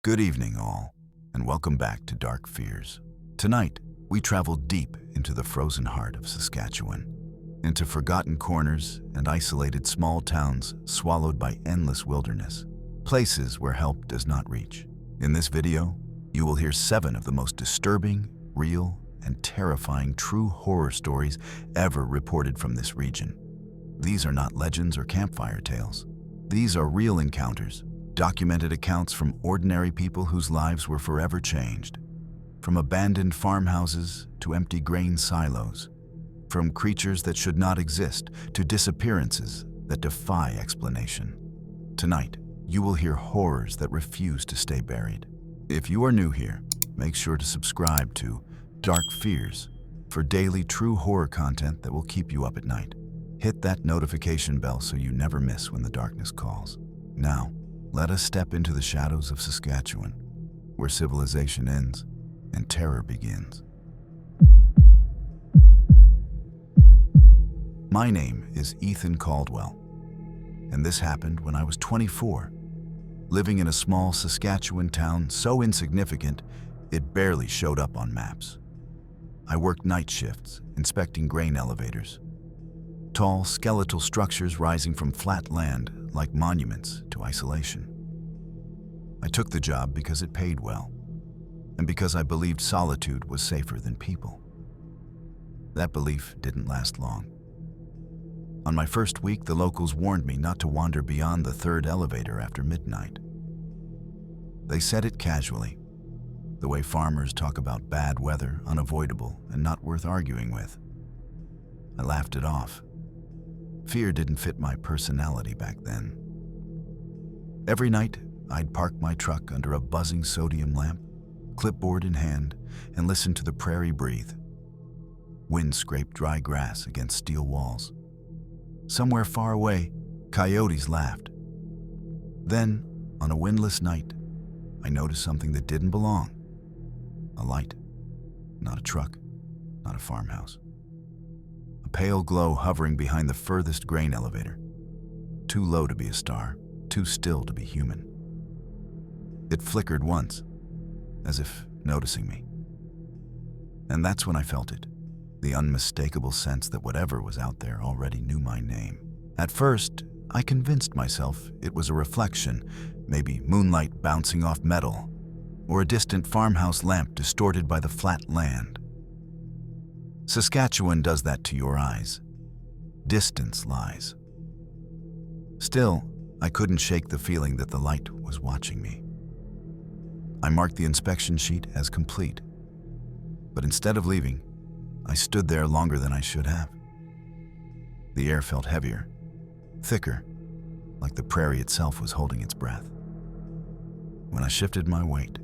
Good evening, all, and welcome back to Dark Fears. Tonight, we travel deep into the frozen heart of Saskatchewan, into forgotten corners and isolated small towns swallowed by endless wilderness, places where help does not reach. In this video, you will hear 7 of the most disturbing, real, and terrifying true horror stories ever reported from this region. These are not legends or campfire tales. These are real encounters, documented accounts from ordinary people whose lives were forever changed. From abandoned farmhouses to empty grain silos, from creatures that should not exist to disappearances that defy explanation. Tonight, you will hear horrors that refuse to stay buried. If you are new here, make sure to subscribe to Dark Fears for daily true horror content that will keep you up at night. Hit that notification bell so you never miss when the darkness calls. Now, let us step into the shadows of Saskatchewan, where civilization ends and terror begins. My name is Ethan Caldwell, and this happened when I was 24, living in a small Saskatchewan town so insignificant it barely showed up on maps. I worked night shifts, inspecting grain elevators, tall, skeletal structures rising from flat land like monuments to isolation. I took the job because it paid well, and because I believed solitude was safer than people. That belief didn't last long. On my first week, the locals warned me not to wander beyond the 3rd elevator after midnight. They said it casually, the way farmers talk about bad weather, unavoidable, and not worth arguing with. I laughed it off. Fear didn't fit my personality back then. Every night, I'd park my truck under a buzzing sodium lamp, clipboard in hand, and listen to the prairie breathe. Wind scraped dry grass against steel walls. Somewhere far away, coyotes laughed. Then, on a windless night, I noticed something that didn't belong. A light. Not a truck, not a farmhouse. A pale glow hovering behind the furthest grain elevator. Too low to be a star, too still to be human. It flickered once, as if noticing me. And that's when I felt it, the unmistakable sense that whatever was out there already knew my name. At first, I convinced myself it was a reflection, maybe moonlight bouncing off metal, or a distant farmhouse lamp distorted by the flat land. Saskatchewan does that to your eyes. Distance lies. Still, I couldn't shake the feeling that the light was watching me. I marked the inspection sheet as complete, but instead of leaving, I stood there longer than I should have. The air felt heavier, thicker, like the prairie itself was holding its breath. When I shifted my weight,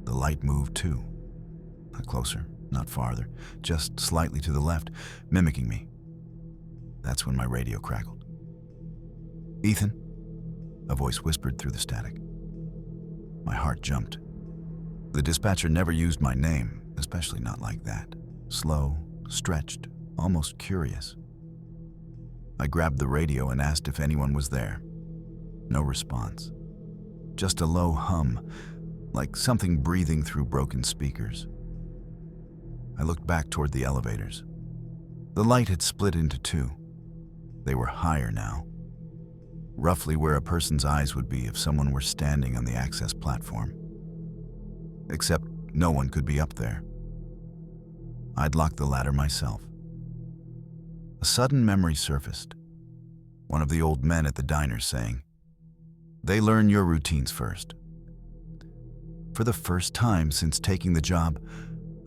the light moved too. Not closer, not farther, just slightly to the left, mimicking me. That's when my radio crackled. "Ethan?" a voice whispered through the static. My heart jumped. The dispatcher never used my name, especially not like that. Slow, stretched, almost curious. I grabbed the radio and asked if anyone was there. No response. Just a low hum, like something breathing through broken speakers. I looked back toward the elevators. The light had split into 2. They were higher now, roughly where a person's eyes would be if someone were standing on the access platform. Except no one could be up there. I'd locked the ladder myself. A sudden memory surfaced. One of the old men at the diner saying, "They learn your routines first." For the first time since taking the job,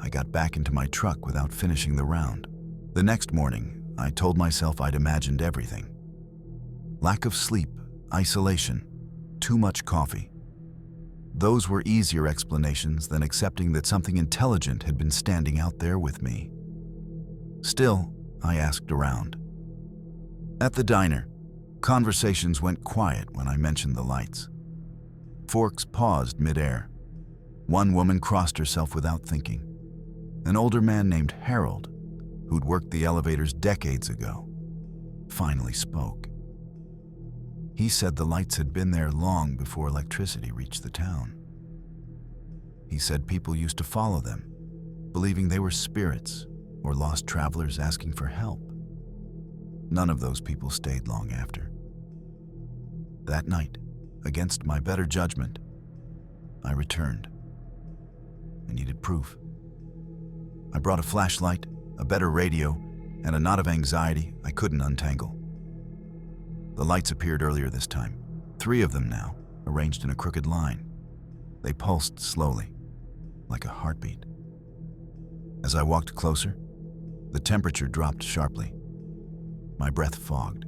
I got back into my truck without finishing the round. The next morning, I told myself I'd imagined everything. Lack of sleep, isolation, too much coffee. Those were easier explanations than accepting that something intelligent had been standing out there with me. Still, I asked around. At the diner, conversations went quiet when I mentioned the lights. Forks paused mid-air. One woman crossed herself without thinking. An older man named Harold, who'd worked the elevators decades ago, finally spoke. He said the lights had been there long before electricity reached the town. He said people used to follow them, believing they were spirits or lost travelers asking for help. None of those people stayed long after. That night, against my better judgment, I returned. I needed proof. I brought a flashlight, a better radio, and a knot of anxiety I couldn't untangle. The lights appeared earlier this time, 3 of them now, arranged in a crooked line. They pulsed slowly, like a heartbeat. As I walked closer, the temperature dropped sharply. My breath fogged.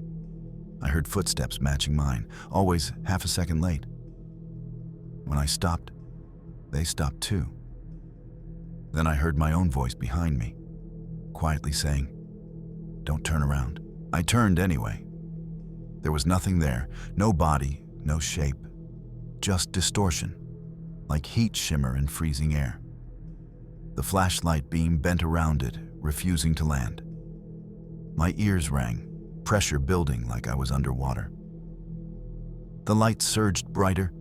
I heard footsteps matching mine, always half a second late. When I stopped, they stopped too. Then I heard my own voice behind me, quietly saying, "Don't turn around." I turned anyway. There was nothing there, no body, no shape, just distortion, like heat shimmer in freezing air. The flashlight beam bent around it, refusing to land. My ears rang, pressure building like I was underwater. The light surged brighter,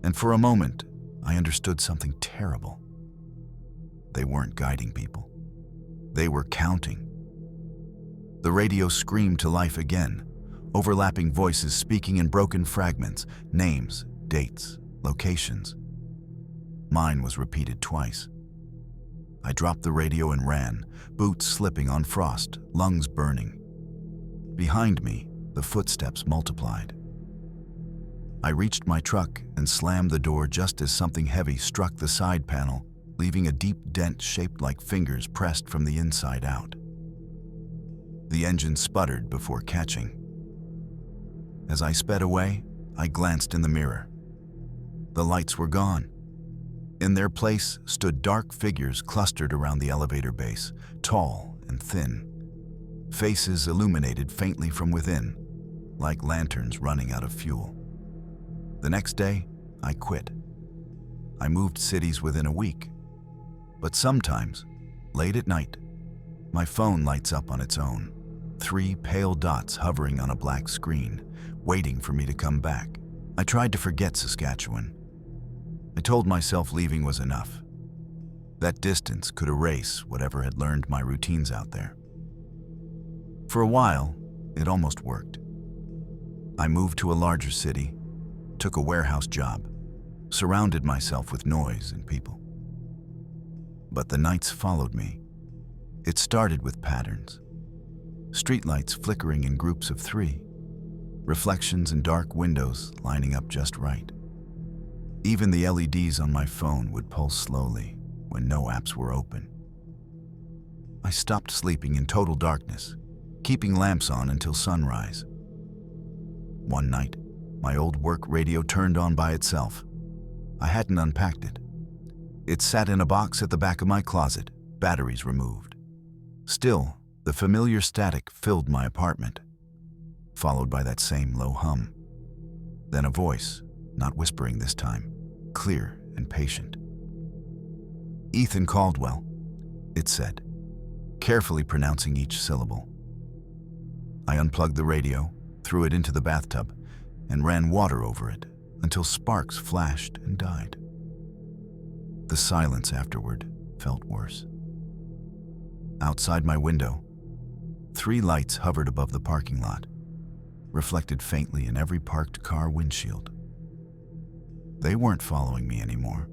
and for a moment, I understood something terrible. They weren't guiding people. They were counting. The radio screamed to life again, overlapping voices speaking in broken fragments, names, dates, locations. Mine was repeated twice. I dropped the radio and ran, boots slipping on frost, lungs burning. Behind me, the footsteps multiplied. I reached my truck and slammed the door just as something heavy struck the side panel, leaving a deep dent shaped like fingers pressed from the inside out. The engine sputtered before catching. As I sped away, I glanced in the mirror. The lights were gone. In their place stood dark figures clustered around the elevator base, tall and thin. Faces illuminated faintly from within, like lanterns running out of fuel. The next day, I quit. I moved cities within a week. But sometimes, late at night, my phone lights up on its own, 3 pale dots hovering on a black screen, waiting for me to come back. I tried to forget Saskatchewan. I told myself leaving was enough. That distance could erase whatever had learned my routines out there. For a while, it almost worked. I moved to a larger city, took a warehouse job, surrounded myself with noise and people. But the nights followed me. It started with patterns. Streetlights flickering in groups of 3, reflections in dark windows lining up just right. Even the LEDs on my phone would pulse slowly when no apps were open. I stopped sleeping in total darkness, keeping lamps on until sunrise. One night, my old work radio turned on by itself. I hadn't unpacked it. It sat in a box at the back of my closet, batteries removed. Still, the familiar static filled my apartment, followed by that same low hum. Then a voice, not whispering this time, clear and patient. "Ethan Caldwell," it said, carefully pronouncing each syllable. I unplugged the radio, threw it into the bathtub, and ran water over it until sparks flashed and died. The silence afterward felt worse. Outside my window, 3 lights hovered above the parking lot, reflected faintly in every parked car windshield. They weren't following me anymore.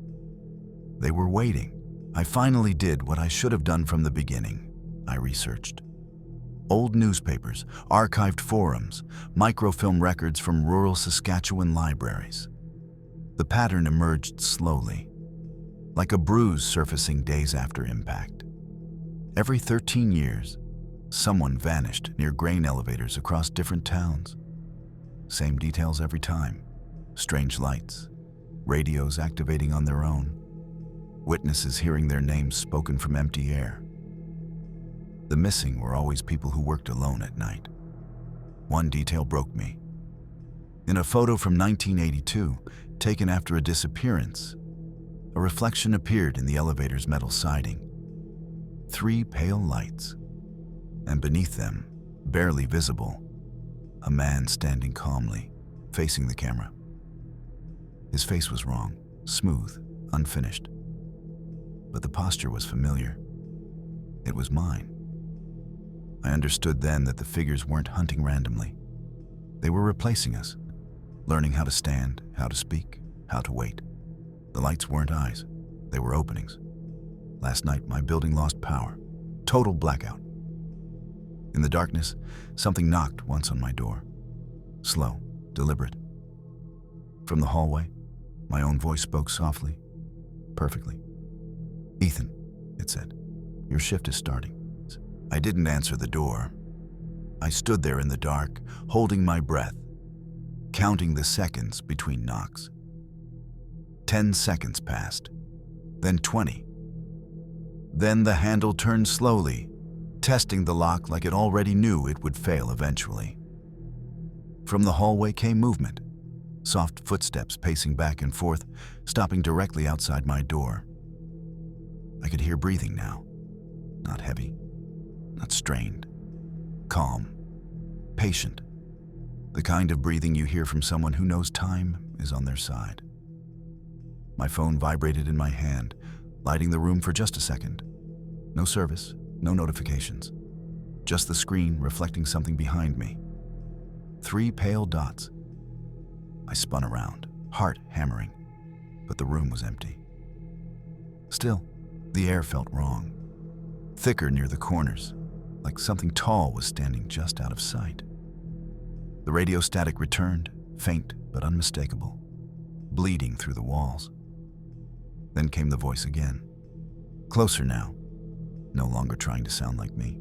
They were waiting. I finally did what I should have done from the beginning. I researched. Old newspapers, archived forums, microfilm records from rural Saskatchewan libraries. The pattern emerged slowly, like a bruise surfacing days after impact. Every 13 years, someone vanished near grain elevators across different towns. Same details every time. Strange lights, radios activating on their own, witnesses hearing their names spoken from empty air. The missing were always people who worked alone at night. One detail broke me. In a photo from 1982, taken after a disappearance, a reflection appeared in the elevator's metal siding. 3 pale lights, and beneath them, barely visible, a man standing calmly, facing the camera. His face was wrong, smooth, unfinished. but the posture was familiar. It was mine. I understood then that the figures weren't hunting randomly. They were replacing us, learning how to stand, how to speak, how to wait. The lights weren't eyes, they were openings. Last night, my building lost power. Total blackout. In the darkness, something knocked once on my door. Slow, deliberate. From the hallway, my own voice spoke softly, perfectly. "Ethan," it said, "your shift is starting." I didn't answer the door. I stood there in the dark, holding my breath, counting the seconds between knocks. 10 seconds passed, then 20. Then the handle turned slowly, testing the lock like it already knew it would fail eventually. From the hallway came movement, soft footsteps pacing back and forth, stopping directly outside my door. I could hear breathing now, not heavy, not strained, calm, patient, the kind of breathing you hear from someone who knows time is on their side. My phone vibrated in my hand, lighting the room for just a second. No service, no notifications, just the screen reflecting something behind me. 3 pale dots. I spun around, heart hammering, but the room was empty. Still, the air felt wrong, thicker near the corners, like something tall was standing just out of sight. The radio static returned, faint but unmistakable, bleeding through the walls. Then came the voice again, closer now, no longer trying to sound like me.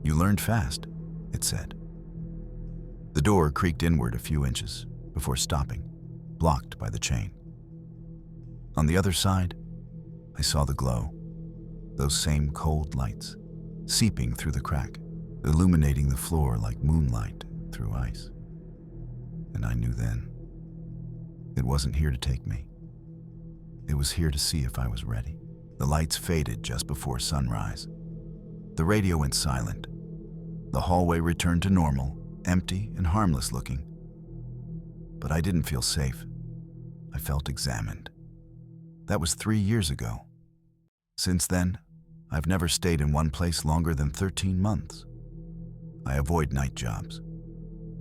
"You learned fast," it said. The door creaked inward a few inches before stopping, blocked by the chain. On the other side, I saw the glow, those same cold lights, seeping through the crack, illuminating the floor like moonlight through ice. And I knew then, it wasn't here to take me. It was here to see if I was ready. The lights faded just before sunrise. The radio went silent. The hallway returned to normal, empty and harmless looking. But I didn't feel safe. I felt examined. That was 3 years ago. Since then, I've never stayed in one place longer than 13 months. I avoid night jobs.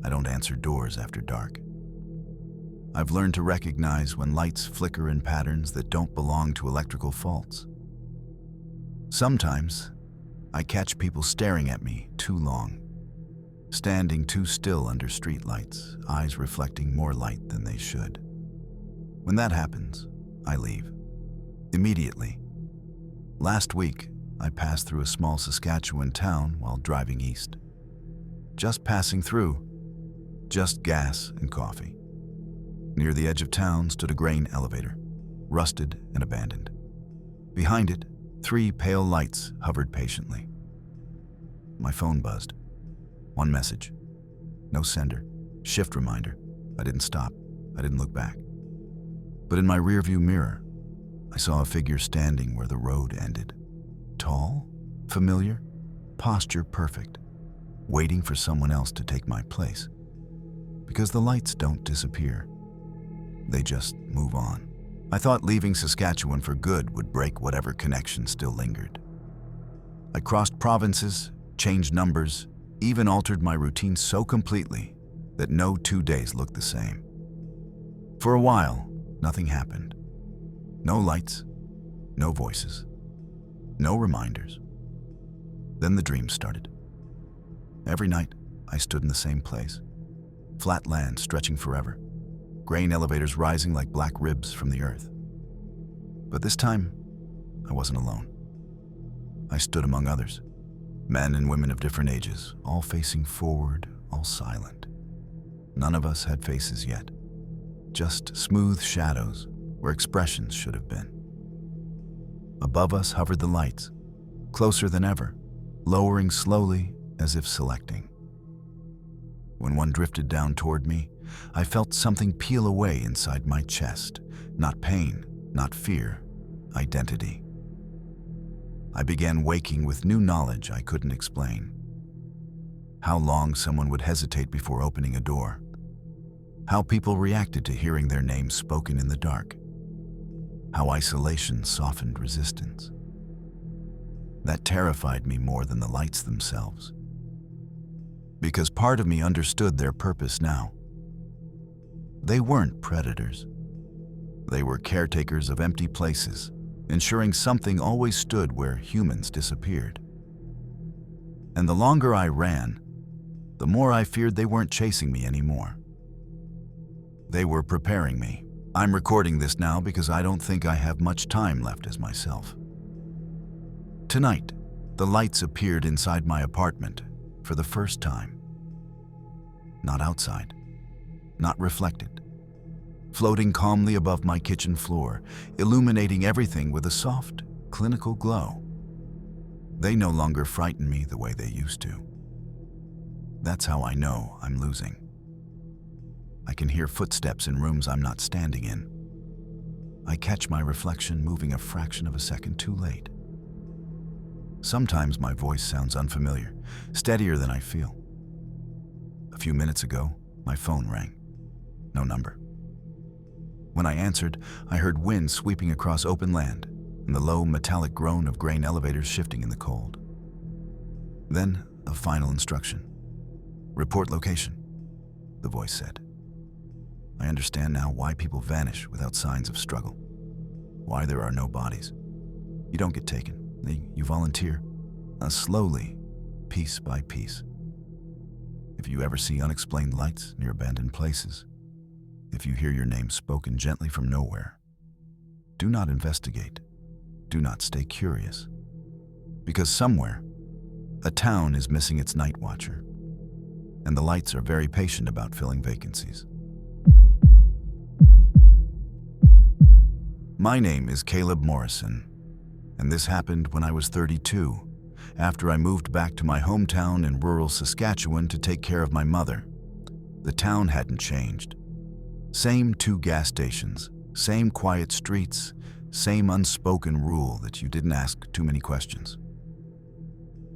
I don't answer doors after dark. I've learned to recognize when lights flicker in patterns that don't belong to electrical faults. Sometimes, I catch people staring at me too long, standing too still under streetlights, eyes reflecting more light than they should. When that happens, I leave. Immediately. Last week, I passed through a small Saskatchewan town while driving east. Just passing through, just gas and coffee. Near the edge of town stood a grain elevator, rusted and abandoned. Behind it, 3 pale lights hovered patiently. My phone buzzed. One message. No sender. Shift reminder. I didn't stop. I didn't look back. But in my rearview mirror, I saw a figure standing where the road ended. Tall, familiar, posture perfect, waiting for someone else to take my place. Because the lights don't disappear. They just move on. I thought leaving Saskatchewan for good would break whatever connection still lingered. I crossed provinces, changed numbers, even altered my routine so completely that no 2 days looked the same. For a while, nothing happened. No lights, no voices, no reminders. Then the dreams started. Every night, I stood in the same place. Flat land stretching forever. Grain elevators rising like black ribs from the earth. But this time, I wasn't alone. I stood among others, men and women of different ages, all facing forward, all silent. None of us had faces yet, just smooth shadows where expressions should have been. Above us hovered the lights, closer than ever, lowering slowly as if selecting. When one drifted down toward me, I felt something peel away inside my chest. Not pain, not fear, identity. I began waking with new knowledge I couldn't explain. How long someone would hesitate before opening a door. How people reacted to hearing their names spoken in the dark. how isolation softened resistance. That terrified me more than the lights themselves, because part of me understood their purpose now. They weren't predators. They were caretakers of empty places, ensuring something always stood where humans disappeared. And the longer I ran, the more I feared they weren't chasing me anymore. They were preparing me. I'm recording this now because I don't think I have much time left as myself. Tonight, the lights appeared inside my apartment for the first time. Not outside, not reflected, floating calmly above my kitchen floor, illuminating everything with a soft, clinical glow. They no longer frighten me the way they used to. That's how I know I'm losing. I can hear footsteps in rooms I'm not standing in. I catch my reflection moving a fraction of a second too late. Sometimes my voice sounds unfamiliar, steadier than I feel. A few minutes ago, my phone rang. No number. When I answered, I heard wind sweeping across open land and the low metallic groan of grain elevators shifting in the cold. Then, a final instruction. Report location, the voice said. I understand now why people vanish without signs of struggle. Why there are no bodies. You don't get taken. You volunteer, slowly, piece by piece. If you ever see unexplained lights near abandoned places, if you hear your name spoken gently from nowhere, do not investigate. Do not stay curious. Because somewhere, a town is missing its night watcher, and the lights are very patient about filling vacancies. My name is Caleb Morrison, and this happened when I was 32, after I moved back to my hometown in rural Saskatchewan to take care of my mother. The town hadn't changed. Same 2 gas stations, same quiet streets, same unspoken rule that you didn't ask too many questions.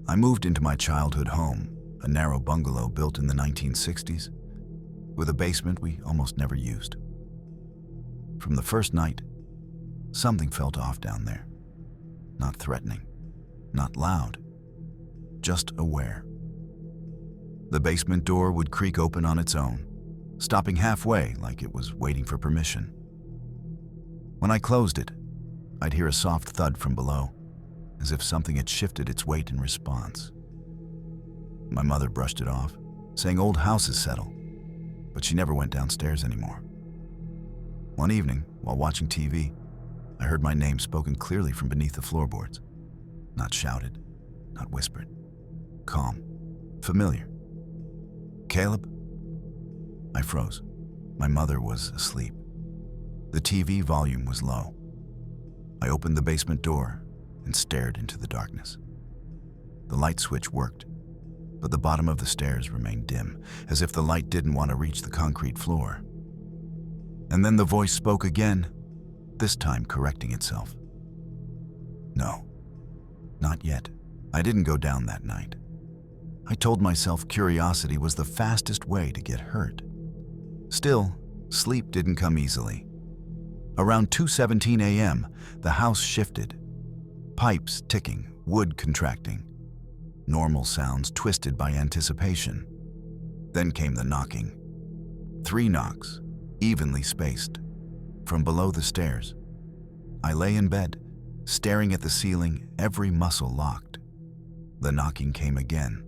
I moved into my childhood home, a narrow bungalow built in the 1960s, with a basement we almost never used. From the first night, something felt off down there. Not threatening, not loud, just aware. The basement door would creak open on its own, stopping halfway like it was waiting for permission. When I closed it, I'd hear a soft thud from below, as if something had shifted its weight in response. My mother brushed it off, saying old houses settle, but she never went downstairs anymore. One evening, while watching TV, I heard my name spoken clearly from beneath the floorboards. Not shouted, not whispered. Calm, familiar. Caleb? I froze. My mother was asleep. The TV volume was low. I opened the basement door and stared into the darkness. The light switch worked, but the bottom of the stairs remained dim, as if the light didn't want to reach the concrete floor. And then the voice spoke again, this time correcting itself. No, not yet. I didn't go down that night. I told myself curiosity was the fastest way to get hurt. Still, sleep didn't come easily. Around 2:17 a.m., the house shifted. Pipes ticking, wood contracting. Normal sounds twisted by anticipation. Then came the knocking. 3 knocks, evenly spaced, from below the stairs. I lay in bed, staring at the ceiling, every muscle locked. The knocking came again,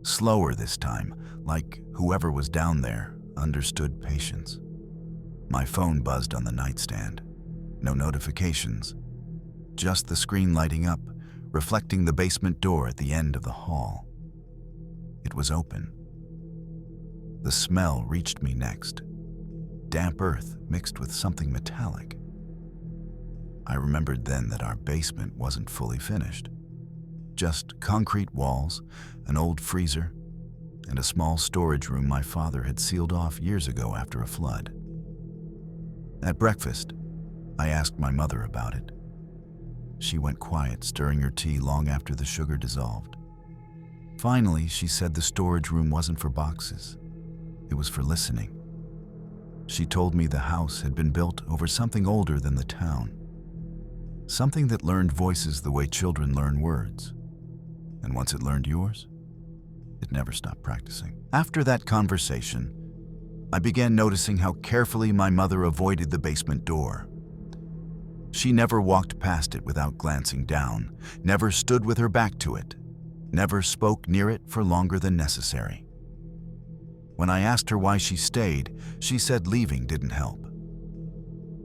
slower this time, like whoever was down there understood patience. My phone buzzed on the nightstand. No notifications, just the screen lighting up, reflecting the basement door at the end of the hall. It was open. The smell reached me next. Damp earth mixed with something metallic. I remembered then that our basement wasn't fully finished. Just concrete walls, an old freezer, and a small storage room my father had sealed off years ago after a flood. At breakfast, I asked my mother about it. She went quiet, stirring her tea long after the sugar dissolved. Finally, she said the storage room wasn't for boxes. It was for listening. She told me the house had been built over something older than the town, Something that learned voices the way children learn words. And once it learned yours, it never stopped practicing. After that conversation, I began noticing how carefully my mother avoided the basement door. She never walked past it without glancing down, never stood with her back to it, never spoke near it for longer than necessary. When I asked her why she stayed, she said leaving didn't help.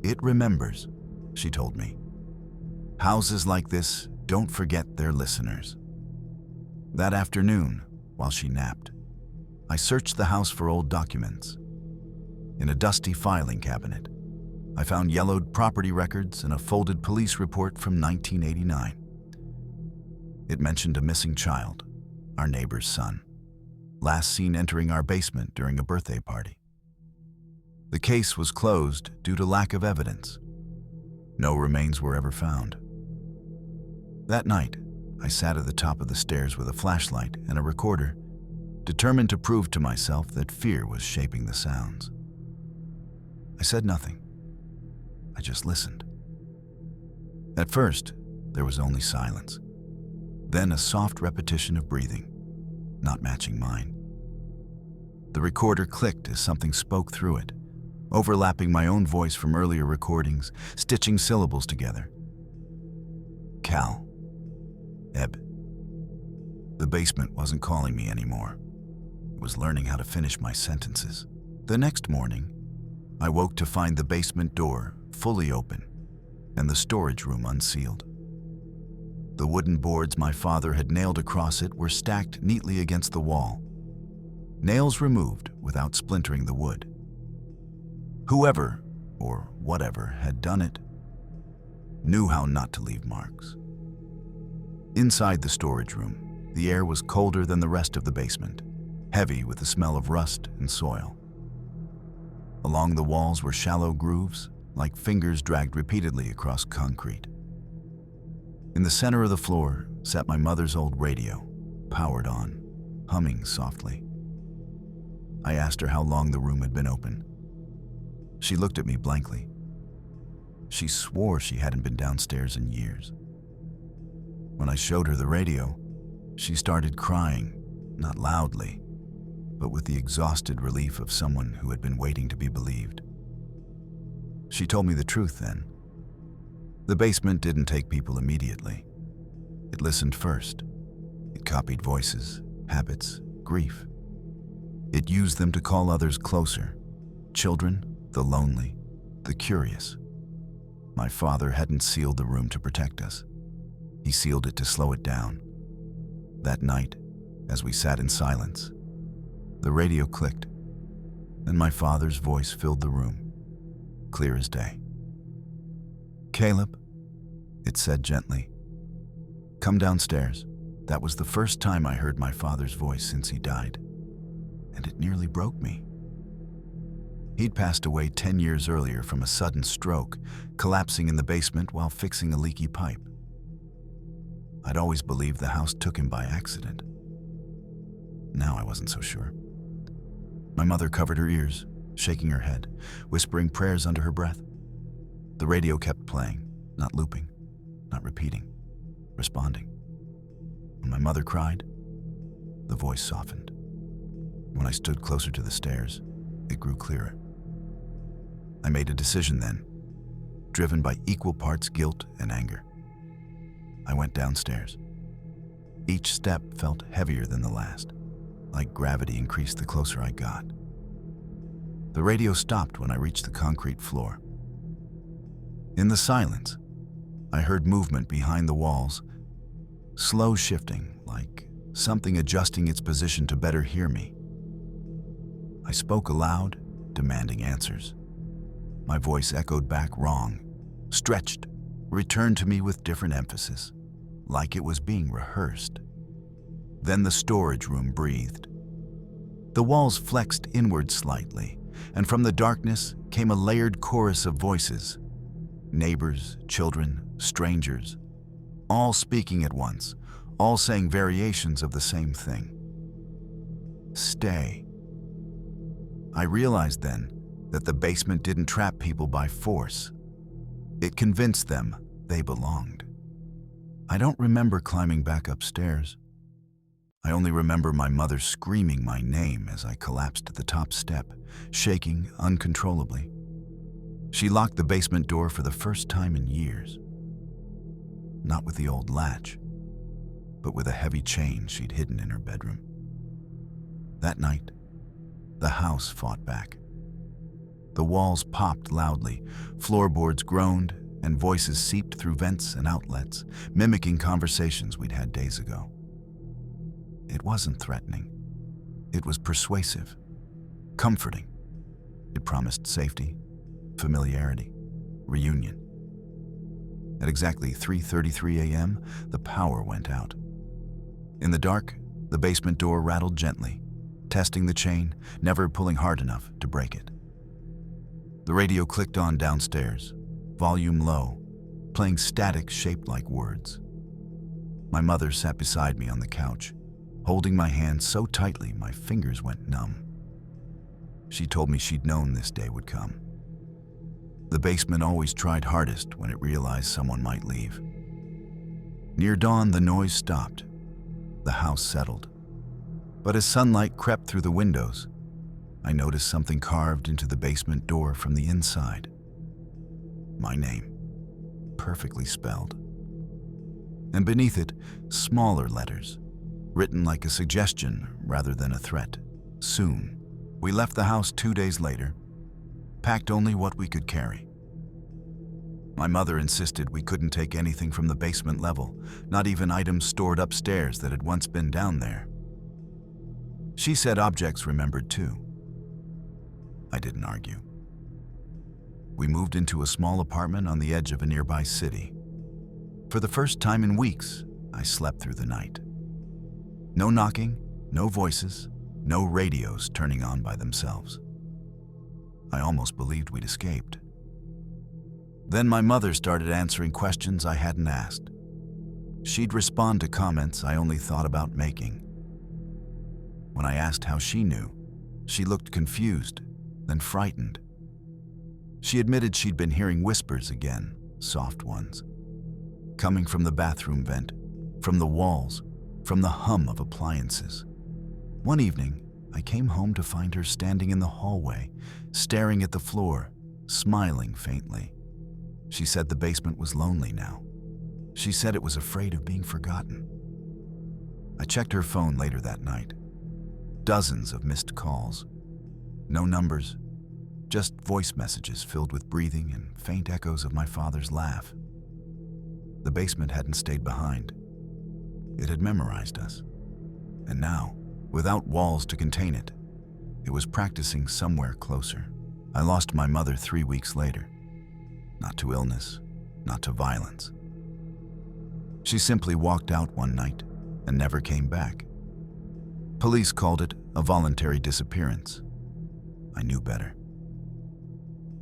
"It remembers," she told me. "Houses like this don't forget their listeners." That afternoon, while she napped, I searched the house for old documents. In a dusty filing cabinet, I found yellowed property records and a folded police report from 1989. It mentioned a missing child, our neighbor's son, last seen entering our basement during a birthday party. The case was closed due to lack of evidence. No remains were ever found. That night, I sat at the top of the stairs with a flashlight and a recorder, determined to prove to myself that fear was shaping the sounds. I said nothing. I just listened. At first, there was only silence. Then a soft repetition of breathing, not matching mine. The recorder clicked as something spoke through it, overlapping my own voice from earlier recordings, stitching syllables together. Cal. Eb. The basement wasn't calling me anymore. It was learning how to finish my sentences. The next morning, I woke to find the basement door fully open and the storage room unsealed. The wooden boards my father had nailed across it were stacked neatly against the wall, nails removed without splintering the wood. Whoever, or whatever, had done it knew how not to leave marks. Inside the storage room, the air was colder than the rest of the basement, heavy with the smell of rust and soil. Along the walls were shallow grooves, like fingers dragged repeatedly across concrete. In the center of the floor sat my mother's old radio, powered on, humming softly. I asked her how long the room had been open. She looked at me blankly. She swore she hadn't been downstairs in years. When I showed her the radio, she started crying, not loudly, but with the exhausted relief of someone who had been waiting to be believed. She told me the truth then. The basement didn't take people immediately. It listened first. It copied voices, habits, grief. It used them to call others closer. Children, the lonely, the curious. My father hadn't sealed the room to protect us. He sealed it to slow it down. That night, as we sat in silence, the radio clicked, and my father's voice filled the room, clear as day. "Caleb," it said gently, "come downstairs." That was the first time I heard my father's voice since he died, and it nearly broke me. He'd passed away 10 years earlier from a sudden stroke, collapsing in the basement while fixing a leaky pipe. I'd always believed the house took him by accident. Now I wasn't so sure. My mother covered her ears, shaking her head, whispering prayers under her breath. The radio kept playing, not looping, not repeating, responding. When my mother cried, the voice softened. When I stood closer to the stairs, it grew clearer. I made a decision then, driven by equal parts guilt and anger. I went downstairs. Each step felt heavier than the last, like gravity increased the closer I got. The radio stopped when I reached the concrete floor. In the silence, I heard movement behind the walls, slow shifting, like something adjusting its position to better hear me. I spoke aloud, demanding answers. My voice echoed back wrong, stretched, returned to me with different emphasis, like it was being rehearsed. Then the storage room breathed. The walls flexed inward slightly, and from the darkness came a layered chorus of voices. Neighbors, children, strangers, all speaking at once, all saying variations of the same thing. Stay. I realized then that the basement didn't trap people by force. It convinced them, they belonged. I don't remember climbing back upstairs. I only remember my mother screaming my name as I collapsed at the top step, shaking uncontrollably. She locked the basement door for the first time in years. Not with the old latch, but with a heavy chain she'd hidden in her bedroom. That night, the house fought back. The walls popped loudly, floorboards groaned, and voices seeped through vents and outlets, mimicking conversations we'd had days ago. It wasn't threatening. It was persuasive, comforting. It promised safety, familiarity, reunion. At exactly 3:33 a.m., the power went out. In the dark, the basement door rattled gently, testing the chain, never pulling hard enough to break it. The radio clicked on downstairs, volume low, playing static shaped like words. My mother sat beside me on the couch, holding my hand so tightly my fingers went numb. She told me she'd known this day would come. The basement always tried hardest when it realized someone might leave. Near dawn, the noise stopped. The house settled. But as sunlight crept through the windows, I noticed something carved into the basement door from the inside. My name, perfectly spelled. And beneath it, smaller letters, written like a suggestion rather than a threat. Soon. We left the house 2 days later, packed only what we could carry. My mother insisted we couldn't take anything from the basement level, not even items stored upstairs that had once been down there. She said objects remembered too. I didn't argue. We moved into a small apartment on the edge of a nearby city. For the first time in weeks, I slept through the night. No knocking, no voices, no radios turning on by themselves. I almost believed we'd escaped. Then my mother started answering questions I hadn't asked. She'd respond to comments I only thought about making. When I asked how she knew, she looked confused, then frightened. She admitted she'd been hearing whispers again, soft ones, coming from the bathroom vent, from the walls, from the hum of appliances. One evening, I came home to find her standing in the hallway, staring at the floor, smiling faintly. She said the basement was lonely now. She said it was afraid of being forgotten. I checked her phone later that night. Dozens of missed calls. No numbers, just voice messages filled with breathing and faint echoes of my father's laugh. The basement hadn't stayed behind. It had memorized us. And now, without walls to contain it, it was practicing somewhere closer. I lost my mother 3 weeks later. Not to illness, not to violence. She simply walked out one night and never came back. Police called it a voluntary disappearance. I knew better.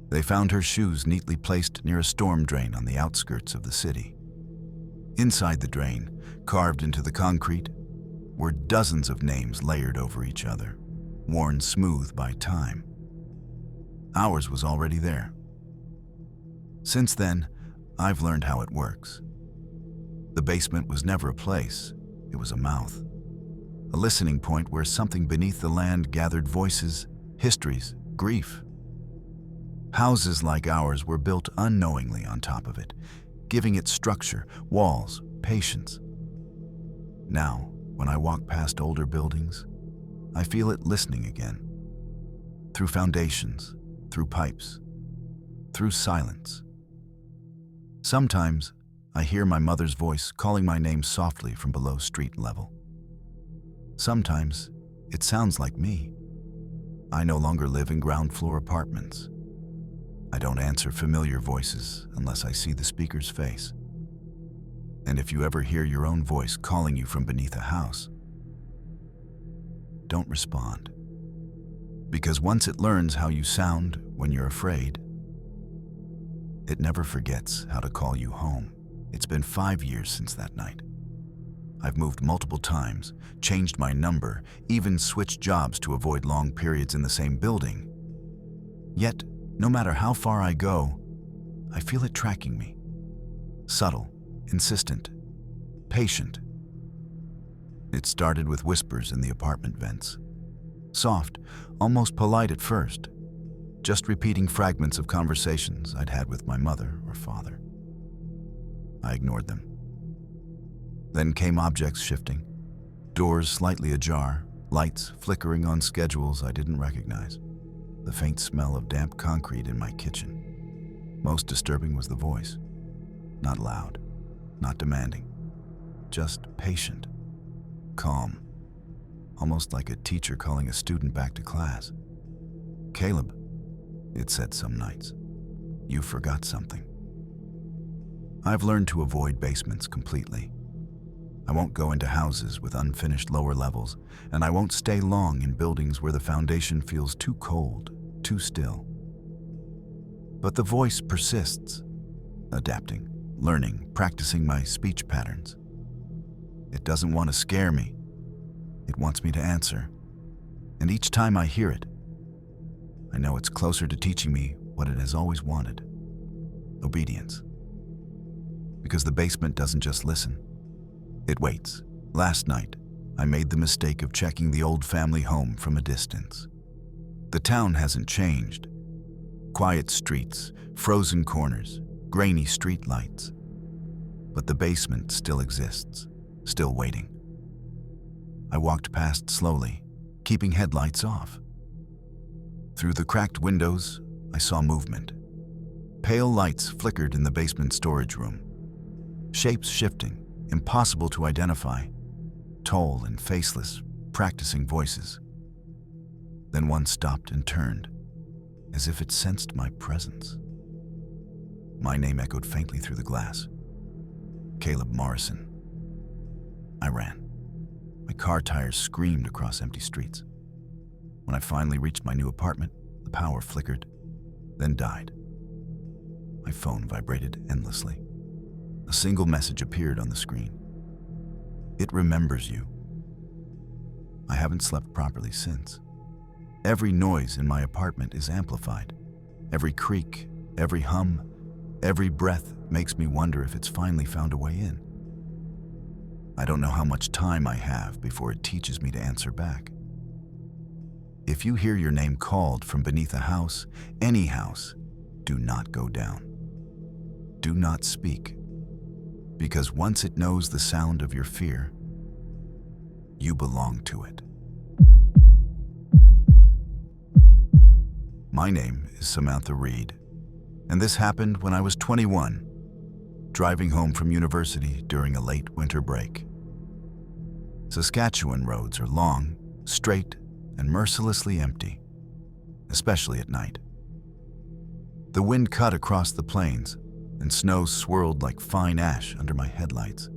They found her shoes neatly placed near a storm drain on the outskirts of the city. Inside the drain, carved into the concrete, were dozens of names layered over each other, worn smooth by time. Ours was already there. Since then, I've learned how it works. The basement was never a place, it was a mouth. A listening point where something beneath the land gathered voices, histories, grief. Houses like ours were built unknowingly on top of it, giving it structure, walls, patience. Now, when I walk past older buildings, I feel it listening again. Through foundations, through pipes, through silence. Sometimes, I hear my mother's voice calling my name softly from below street level. Sometimes, it sounds like me. I no longer live in ground floor apartments. I don't answer familiar voices unless I see the speaker's face. And if you ever hear your own voice calling you from beneath a house, don't respond. Because once it learns how you sound when you're afraid, it never forgets how to call you home. It's been 5 years since that night. I've moved multiple times, changed my number, even switched jobs to avoid long periods in the same building. Yet, no matter how far I go, I feel it tracking me. subtle, insistent, patient. It started with whispers in the apartment vents. Soft, almost polite at first, just repeating fragments of conversations I'd had with my mother or father. I ignored them. Then came objects shifting, doors slightly ajar, lights flickering on schedules I didn't recognize, the faint smell of damp concrete in my kitchen. Most disturbing was the voice. Not loud, not demanding, just patient, calm, almost like a teacher calling a student back to class. "Caleb," it said some nights, "you forgot something." I've learned to avoid basements completely. I won't go into houses with unfinished lower levels, and I won't stay long in buildings where the foundation feels too cold, too still. But the voice persists, adapting, learning, practicing my speech patterns. It doesn't want to scare me. It wants me to answer. And each time I hear it, I know it's closer to teaching me what it has always wanted: obedience. Because the basement doesn't just listen. It waits. Last night, I made the mistake of checking the old family home from a distance. The town hasn't changed. Quiet streets, frozen corners, grainy street lights. But the basement still exists, still waiting. I walked past slowly, keeping headlights off. Through the cracked windows, I saw movement. Pale lights flickered in the basement storage room. Shapes shifting, impossible to identify, tall and faceless, practicing voices. Then one stopped and turned, as if it sensed my presence. My name echoed faintly through the glass. Caleb Morrison. I ran. My car tires screamed across empty streets. When I finally reached my new apartment, the power flickered, then died. My phone vibrated endlessly. A single message appeared on the screen. "It remembers you." I haven't slept properly since. Every noise in my apartment is amplified. Every creak, every hum, every breath makes me wonder if it's finally found a way in. I don't know how much time I have before it teaches me to answer back. If you hear your name called from beneath a house, any house, do not go down. Do not speak. Because once it knows the sound of your fear, you belong to it. My name is Samantha Reed, and this happened when I was 21, driving home from university during a late winter break. Saskatchewan roads are long, straight, and mercilessly empty, especially at night. The wind cut across the plains, and snow swirled like fine ash under my headlights.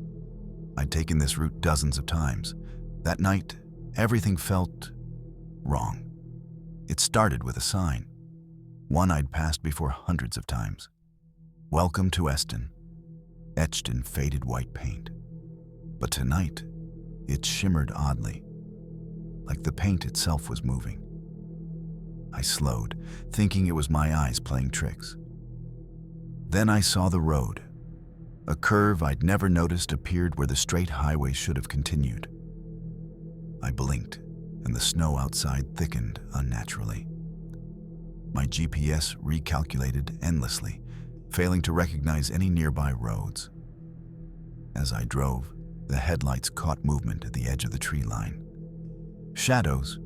I'd taken this route dozens of times. That night, everything felt wrong. It started with a sign, one I'd passed before hundreds of times. "Welcome to Eston," etched in faded white paint. But tonight, it shimmered oddly, like the paint itself was moving. I slowed, thinking it was my eyes playing tricks. Then I saw the road. A curve I'd never noticed appeared where the straight highway should have continued. I blinked, and the snow outside thickened unnaturally. My GPS recalculated endlessly, failing to recognize any nearby roads. As I drove, the headlights caught movement at the edge of the tree line. Shadows,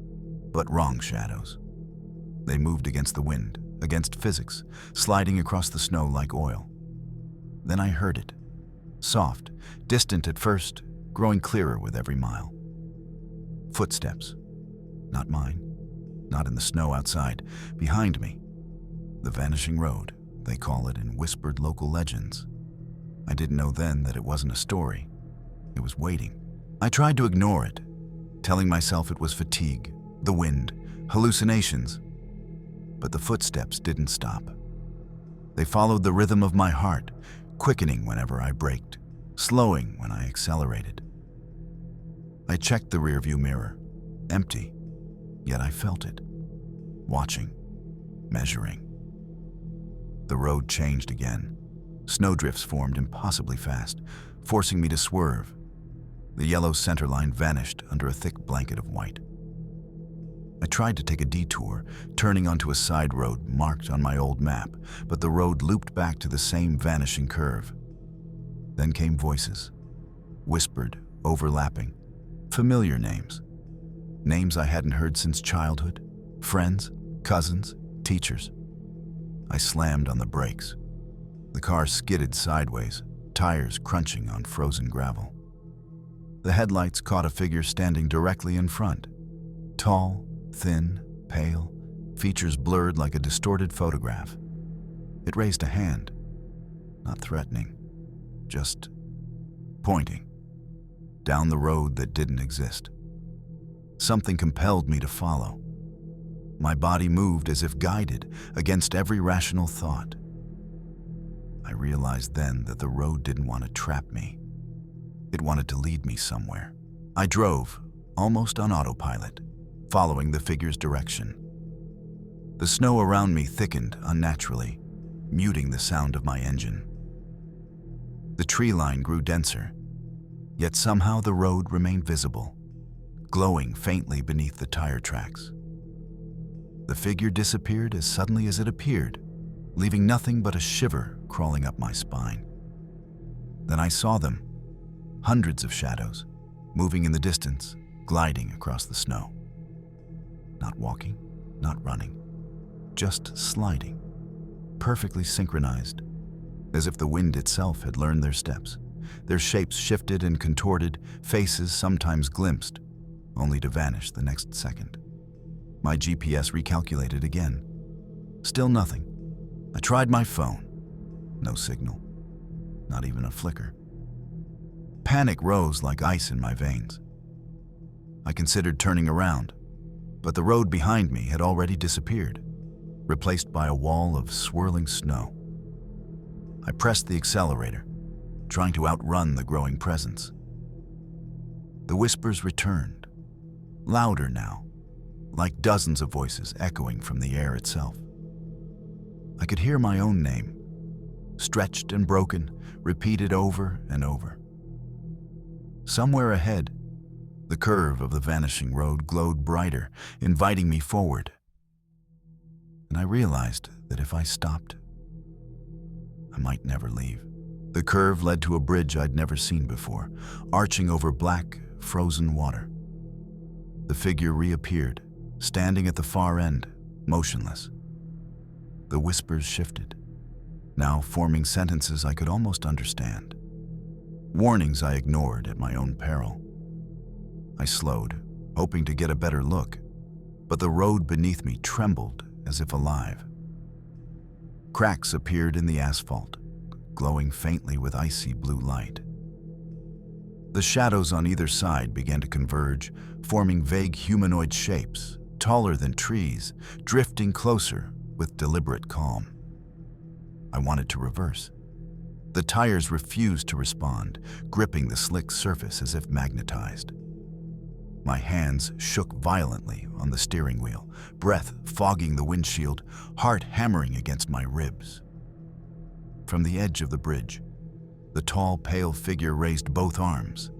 but wrong shadows. They moved against the wind, against physics, sliding across the snow like oil. Then I heard it. Soft, distant at first, growing clearer with every mile. Footsteps. Not mine. Not in the snow outside. Behind me. The vanishing road, they call it in whispered local legends. I didn't know then that it wasn't a story. It was waiting. I tried to ignore it, telling myself it was fatigue, the wind, hallucinations. But the footsteps didn't stop. They followed the rhythm of my heart, quickening whenever I braked, slowing when I accelerated. I checked the rearview mirror, empty, yet I felt it, watching, measuring. The road changed again, Snowdrifts formed impossibly fast, forcing me to swerve. The yellow center line vanished under a thick blanket of white. I tried to take a detour, turning onto a side road marked on my old map, but the road looped back to the same vanishing curve. Then came voices, whispered, overlapping, familiar names. Names I hadn't heard since childhood, friends, cousins, teachers. I slammed on the brakes. The car skidded sideways, tires crunching on frozen gravel. The headlights caught a figure standing directly in front. Tall, thin, pale, features blurred like a distorted photograph. It raised a hand, not threatening, just pointing, down the road that didn't exist. Something compelled me to follow. My body moved as if guided against every rational thought. I realized then that the road didn't want to trap me. It wanted to lead me somewhere. I drove, almost on autopilot, following the figure's direction. The snow around me thickened unnaturally, muting the sound of my engine. The tree line grew denser, yet somehow the road remained visible, glowing faintly beneath the tire tracks. The figure disappeared as suddenly as it appeared, leaving nothing but a shiver crawling up my spine. Then I saw them, hundreds of shadows, moving in the distance, gliding across the snow. Not walking, not running, just sliding, perfectly synchronized, as if the wind itself had learned their steps. Their shapes shifted and contorted, faces sometimes glimpsed, only to vanish the next second. My GPS recalculated again. Still nothing. I tried my phone. No signal. Not even a flicker. Panic rose like ice in my veins. I considered turning around, but the road behind me had already disappeared, replaced by a wall of swirling snow. I pressed the accelerator, trying to outrun the growing presence. The whispers returned, louder now, like dozens of voices echoing from the air itself. I could hear my own name, stretched and broken, repeated over and over. Somewhere ahead, the curve of the vanishing road glowed brighter, inviting me forward. And I realized that if I stopped, I might never leave. The curve led to a bridge I'd never seen before, arching over black, frozen water. The figure reappeared, standing at the far end, motionless. The whispers shifted, now forming sentences I could almost understand. Warnings I ignored at my own peril. I slowed, hoping to get a better look, but the road beneath me trembled as if alive. Cracks appeared in the asphalt, glowing faintly with icy blue light. The shadows on either side began to converge, forming vague humanoid shapes, taller than trees, drifting closer with deliberate calm. I wanted to reverse. The tires refused to respond, gripping the slick surface as if magnetized. My hands shook violently on the steering wheel, breath fogging the windshield, heart hammering against my ribs. From the edge of the bridge, the tall, pale figure raised both arms,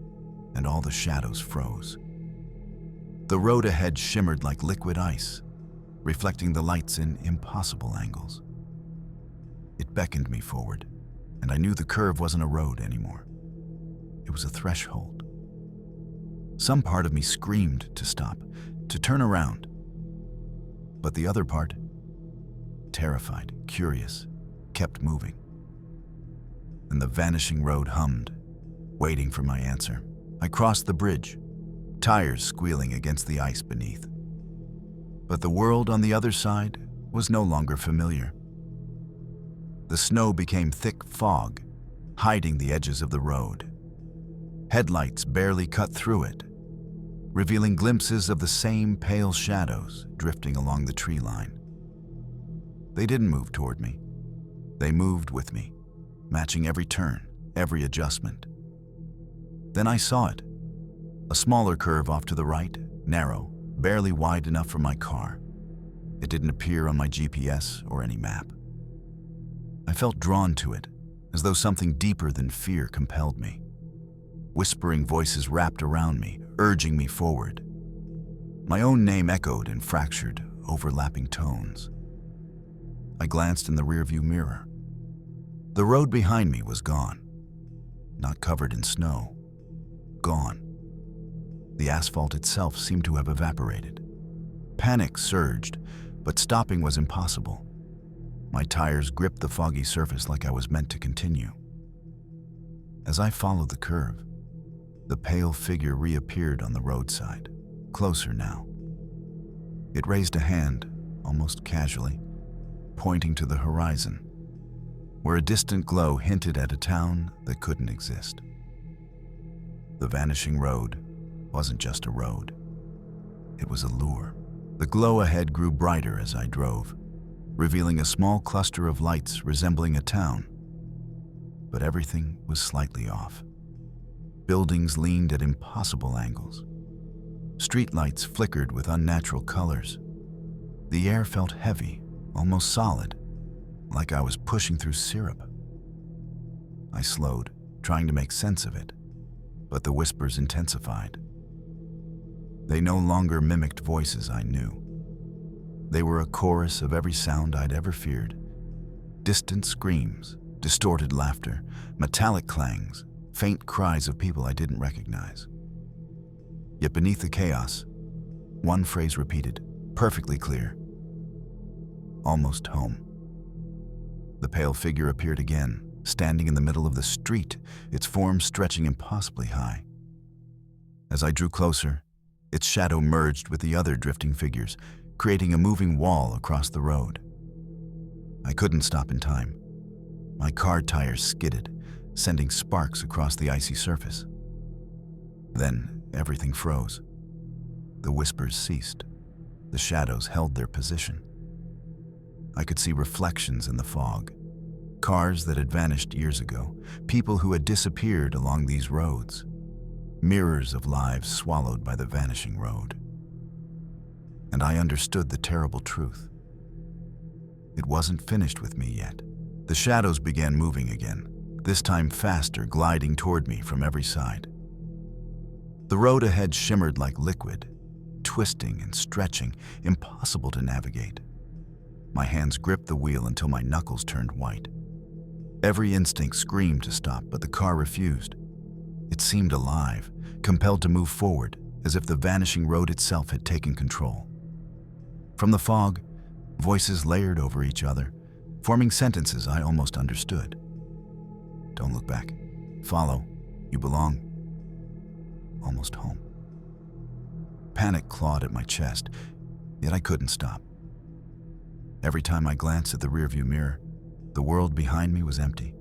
and all the shadows froze. The road ahead shimmered like liquid ice, reflecting the lights in impossible angles. It beckoned me forward, and I knew the curve wasn't a road anymore. It was a threshold. Some part of me screamed to stop, to turn around. But the other part, terrified, curious, kept moving. And the vanishing road hummed, waiting for my answer. I crossed the bridge, tires squealing against the ice beneath. But the world on the other side was no longer familiar. The snow became thick fog, hiding the edges of the road. Headlights barely cut through it, revealing glimpses of the same pale shadows drifting along the tree line. They didn't move toward me. They moved with me, matching every turn, every adjustment. Then I saw it, a smaller curve off to the right, narrow, barely wide enough for my car. It didn't appear on my GPS or any map. I felt drawn to it, as though something deeper than fear compelled me. Whispering voices wrapped around me, urging me forward. My own name echoed in fractured, overlapping tones. I glanced in the rearview mirror. The road behind me was gone. Not covered in snow. Gone. The asphalt itself seemed to have evaporated. Panic surged, but stopping was impossible. My tires gripped the foggy surface like I was meant to continue. As I followed the curve, the pale figure reappeared on the roadside, closer now. It raised a hand, almost casually, pointing to the horizon, where a distant glow hinted at a town that couldn't exist. The vanishing road wasn't just a road. It was a lure. The glow ahead grew brighter as I drove, revealing a small cluster of lights resembling a town. But everything was slightly off. Buildings leaned at impossible angles. Streetlights flickered with unnatural colors. The air felt heavy, almost solid, like I was pushing through syrup. I slowed, trying to make sense of it, but the whispers intensified. They no longer mimicked voices I knew. They were a chorus of every sound I'd ever feared. Distant screams, distorted laughter, metallic clangs, faint cries of people I didn't recognize. Yet beneath the chaos, one phrase repeated, perfectly clear. Almost home. The pale figure appeared again, standing in the middle of the street, its form stretching impossibly high. As I drew closer, its shadow merged with the other drifting figures, creating a moving wall across the road. I couldn't stop in time. My car tires skidded, sending sparks across the icy surface. Then everything froze. The whispers ceased. The shadows held their position. I could see reflections in the fog. Cars that had vanished years ago, people who had disappeared along these roads. Mirrors of lives swallowed by the vanishing road. And I understood the terrible truth. It wasn't finished with me yet. The shadows began moving again, this time faster, gliding toward me from every side. The road ahead shimmered like liquid, twisting and stretching, impossible to navigate. My hands gripped the wheel until my knuckles turned white. Every instinct screamed to stop, but the car refused. It seemed alive, compelled to move forward, as if the vanishing road itself had taken control. From the fog, voices layered over each other, forming sentences I almost understood. Don't look back. Follow. You belong. Almost home. Panic clawed at my chest, yet I couldn't stop. Every time I glanced at the rearview mirror, the world behind me was empty.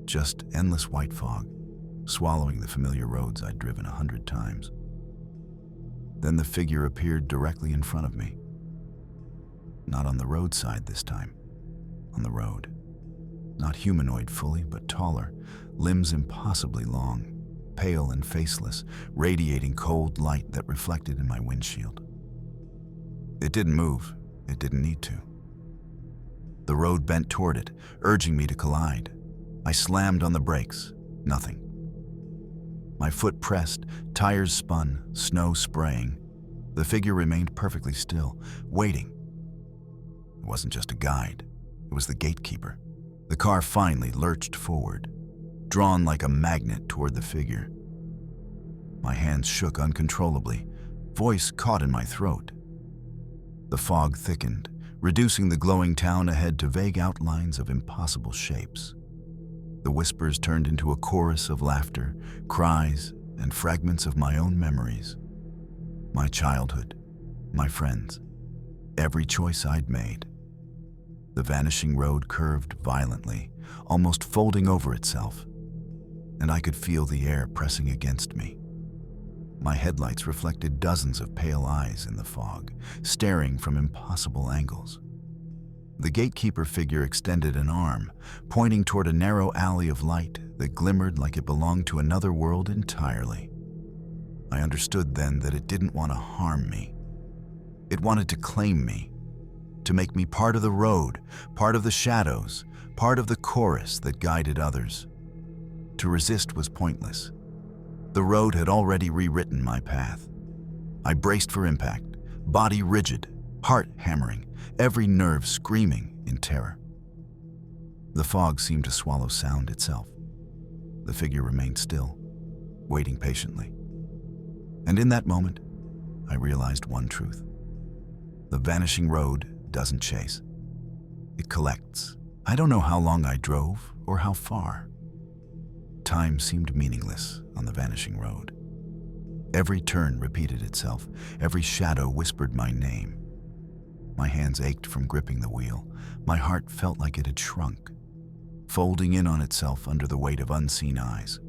Just endless white fog, swallowing the familiar roads I'd driven 100 times. Then the figure appeared directly in front of me. Not on the roadside this time, on the road. Not humanoid fully, but taller, limbs impossibly long, pale and faceless, radiating cold light that reflected in my windshield. It didn't move. It didn't need to. The road bent toward it, urging me to collide. I slammed on the brakes. Nothing. My foot pressed, tires spun, snow spraying. The figure remained perfectly still, waiting. It wasn't just a guide. It was the gatekeeper. The car finally lurched forward, drawn like a magnet toward the figure. My hands shook uncontrollably, voice caught in my throat. The fog thickened, reducing the glowing town ahead to vague outlines of impossible shapes. The whispers turned into a chorus of laughter, cries, and fragments of my own memories. My childhood, my friends, every choice I'd made. The vanishing road curved violently, almost folding over itself, and I could feel the air pressing against me. My headlights reflected dozens of pale eyes in the fog, staring from impossible angles. The gatekeeper figure extended an arm, pointing toward a narrow alley of light that glimmered like it belonged to another world entirely. I understood then that it didn't want to harm me. It wanted to claim me, to make me part of the road, part of the shadows, part of the chorus that guided others. To resist was pointless. The road had already rewritten my path. I braced for impact, body rigid, heart hammering, every nerve screaming in terror. The fog seemed to swallow sound itself. The figure remained still, waiting patiently. And in that moment, I realized one truth. The vanishing road doesn't chase. It collects. I don't know how long I drove or how far. Time seemed meaningless on the vanishing road. Every turn repeated itself. Every shadow whispered my name. My hands ached from gripping the wheel. My heart felt like it had shrunk, folding in on itself under the weight of unseen eyes.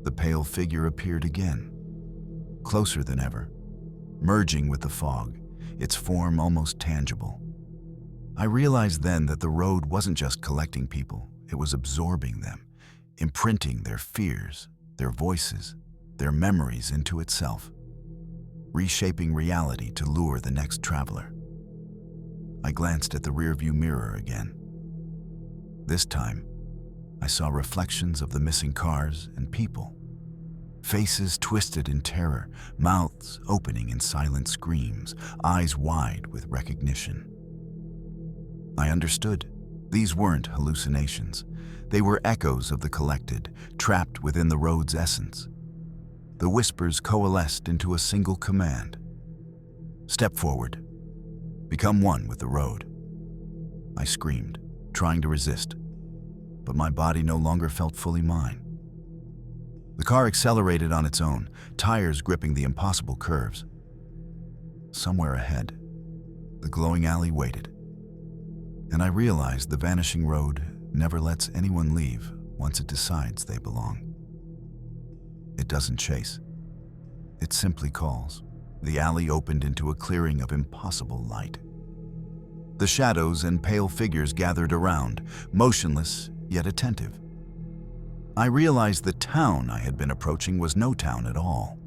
The pale figure appeared again, closer than ever, merging with the fog, its form almost tangible. I realized then that the road wasn't just collecting people, it was absorbing them, imprinting their fears, their voices, their memories into itself, reshaping reality to lure the next traveler. I glanced at the rearview mirror again. This time, I saw reflections of the missing cars and people, faces twisted in terror, mouths opening in silent screams, eyes wide with recognition. I understood. These weren't hallucinations. They were echoes of the collected, trapped within the road's essence. The whispers coalesced into a single command. Step forward. Become one with the road. I screamed, trying to resist, but my body no longer felt fully mine. The car accelerated on its own, tires gripping the impossible curves. Somewhere ahead, the glowing alley waited, and I realized the vanishing road never lets anyone leave once it decides they belong. It doesn't chase. It simply calls. The alley opened into a clearing of impossible light. The shadows and pale figures gathered around, motionless yet attentive. I realized the town I had been approaching was no town at all.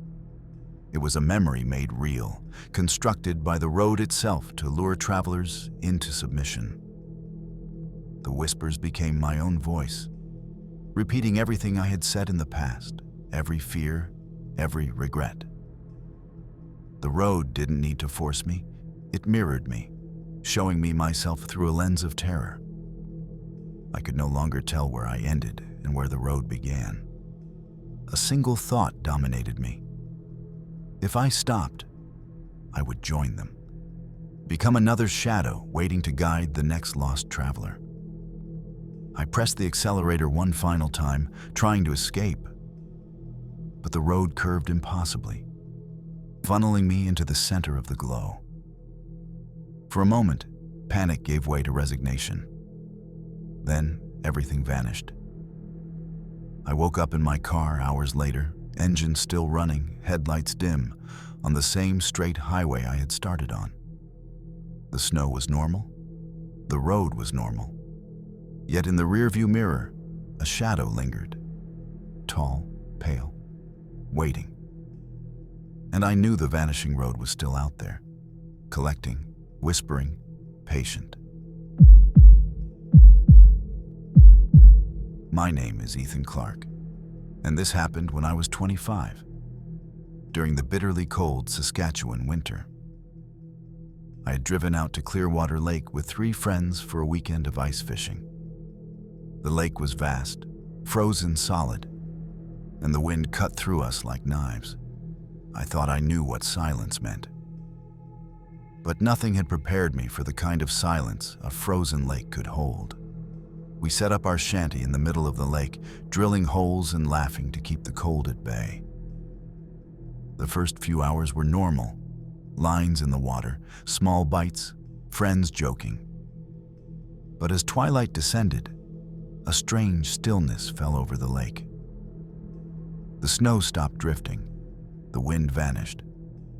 It was a memory made real, constructed by the road itself to lure travelers into submission. The whispers became my own voice, repeating everything I had said in the past, every fear, every regret. The road didn't need to force me, it mirrored me, showing me myself through a lens of terror. I could no longer tell where I ended and where the road began. A single thought dominated me. If I stopped, I would join them, become another shadow waiting to guide the next lost traveler. I pressed the accelerator one final time, trying to escape, but the road curved impossibly, funneling me into the center of the glow. For a moment, panic gave way to resignation. Then, everything vanished. I woke up in my car hours later, engine still running, headlights dim, on the same straight highway I had started on. The snow was normal. The road was normal. Yet in the rearview mirror, a shadow lingered. Tall, pale, waiting. And I knew the vanishing road was still out there, collecting, whispering, patient. My name is Ethan Clark, and this happened when I was 25, during the bitterly cold Saskatchewan winter. I had driven out to Clearwater Lake with 3 friends for a weekend of ice fishing. The lake was vast, frozen solid, and the wind cut through us like knives. I thought I knew what silence meant. But nothing had prepared me for the kind of silence a frozen lake could hold. We set up our shanty in the middle of the lake, drilling holes and laughing to keep the cold at bay. The first few hours were normal. Lines in the water, small bites, friends joking. But as twilight descended, a strange stillness fell over the lake. The snow stopped drifting. The wind vanished.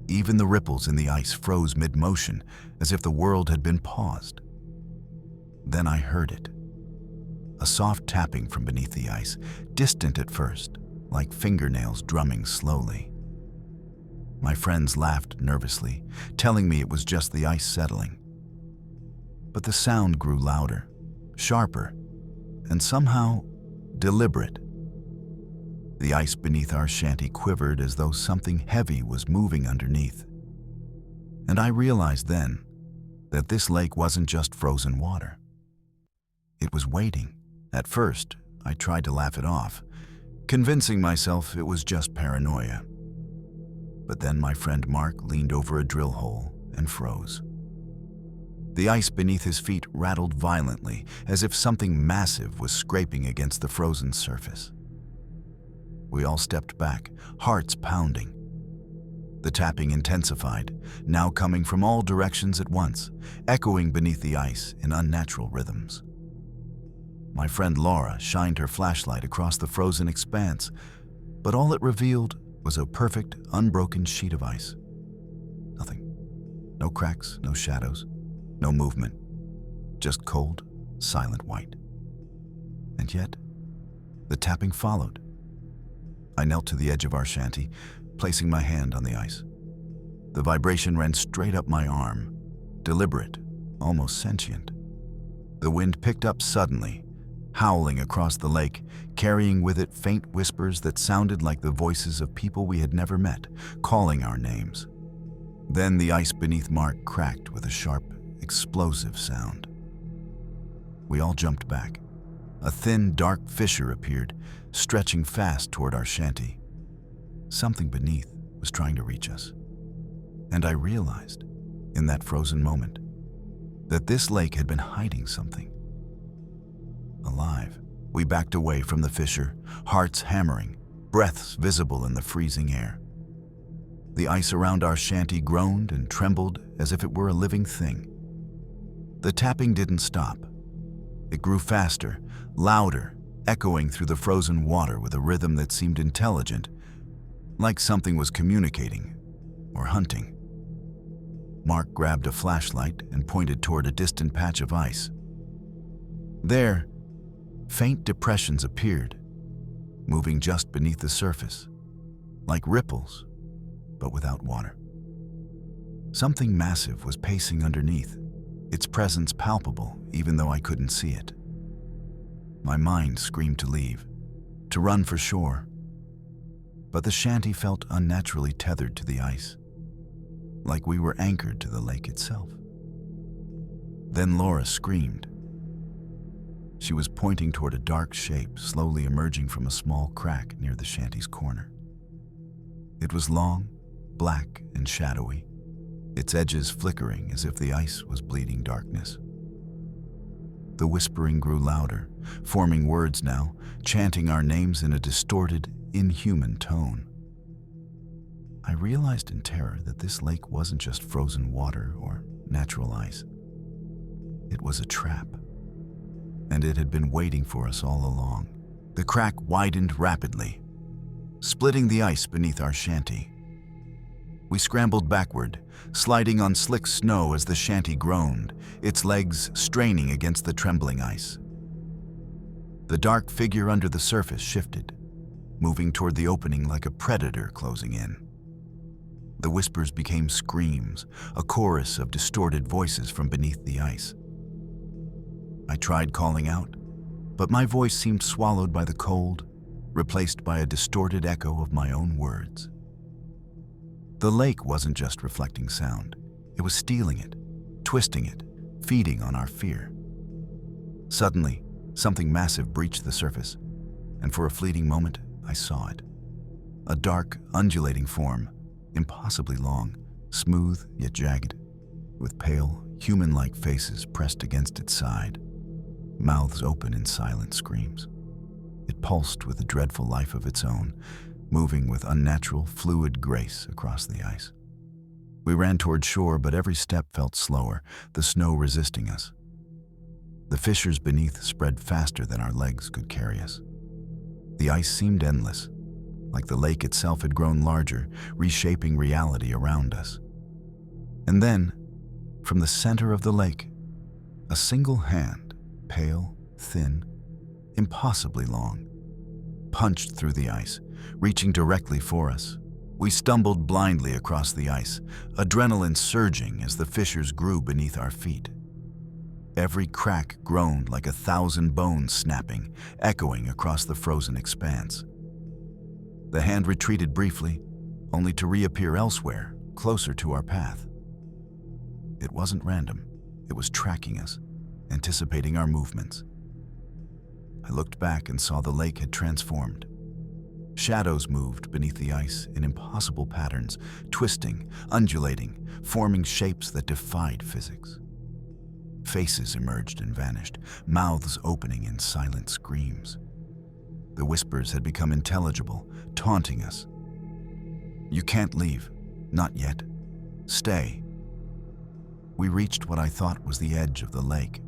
Even the ripples in the ice froze mid-motion, as if the world had been paused. Then I heard it. A soft tapping from beneath the ice, distant at first, like fingernails drumming slowly. My friends laughed nervously, telling me it was just the ice settling. But the sound grew louder, sharper, and somehow deliberate. The ice beneath our shanty quivered as though something heavy was moving underneath. And I realized then that this lake wasn't just frozen water. It was waiting. At first, I tried to laugh it off, convincing myself it was just paranoia. But then my friend Mark leaned over a drill hole and froze. The ice beneath his feet rattled violently, as if something massive was scraping against the frozen surface. We all stepped back, hearts pounding. The tapping intensified, now coming from all directions at once, echoing beneath the ice in unnatural rhythms. My friend Laura shined her flashlight across the frozen expanse, but all it revealed was a perfect, unbroken sheet of ice. Nothing. No cracks, no shadows, no movement. Just cold, silent white. And yet, the tapping followed. I knelt to the edge of our shanty, placing my hand on the ice. The vibration ran straight up my arm, deliberate, almost sentient. The wind picked up suddenly, howling across the lake, carrying with it faint whispers that sounded like the voices of people we had never met, calling our names. Then the ice beneath Mark cracked with a sharp, explosive sound. We all jumped back. A thin, dark fissure appeared, stretching fast toward our shanty. Something beneath was trying to reach us. And I realized, in that frozen moment, that this lake had been hiding something. Alive, we backed away from the fissure, hearts hammering, breaths visible in the freezing air. The ice around our shanty groaned and trembled as if it were a living thing. The tapping didn't stop. It grew faster, louder, echoing through the frozen water with a rhythm that seemed intelligent, like something was communicating or hunting. Mark grabbed a flashlight and pointed toward a distant patch of ice. There, faint depressions appeared, moving just beneath the surface, like ripples, but without water. Something massive was pacing underneath, its presence palpable even though I couldn't see it. My mind screamed to leave, to run for shore. But the shanty felt unnaturally tethered to the ice, like we were anchored to the lake itself. Then Laura screamed. She was pointing toward a dark shape slowly emerging from a small crack near the shanty's corner. It was long, black, and shadowy, its edges flickering as if the ice was bleeding darkness. The whispering grew louder, forming words now, chanting our names in a distorted, inhuman tone. I realized in terror that this lake wasn't just frozen water or natural ice. It was a trap, and it had been waiting for us all along. The crack widened rapidly, splitting the ice beneath our shanty. We scrambled backward, sliding on slick snow as the shanty groaned, its legs straining against the trembling ice. The dark figure under the surface shifted, moving toward the opening like a predator closing in. The whispers became screams, a chorus of distorted voices from beneath the ice. I tried calling out, but my voice seemed swallowed by the cold, replaced by a distorted echo of my own words. The lake wasn't just reflecting sound. It was stealing it, twisting it, feeding on our fear. Suddenly, something massive breached the surface, and for a fleeting moment, I saw it. A dark, undulating form, impossibly long, smooth yet jagged, with pale, human-like faces pressed against its side, mouths open in silent screams. It pulsed with a dreadful life of its own, moving with unnatural, fluid grace across the ice. We ran toward shore, but every step felt slower, the snow resisting us. The fissures beneath spread faster than our legs could carry us. The ice seemed endless, like the lake itself had grown larger, reshaping reality around us. And then, from the center of the lake, a single hand, pale, thin, impossibly long, punched through the ice, reaching directly for us. We stumbled blindly across the ice, adrenaline surging as the fissures grew beneath our feet. Every crack groaned like 1,000 bones snapping, echoing across the frozen expanse. The hand retreated briefly, only to reappear elsewhere, closer to our path. It wasn't random. It was tracking us, anticipating our movements. I looked back and saw the lake had transformed. Shadows moved beneath the ice in impossible patterns, twisting, undulating, forming shapes that defied physics. Faces emerged and vanished, mouths opening in silent screams. The whispers had become intelligible, taunting us. "You can't leave. Not yet. Stay." We reached what I thought was the edge of the lake,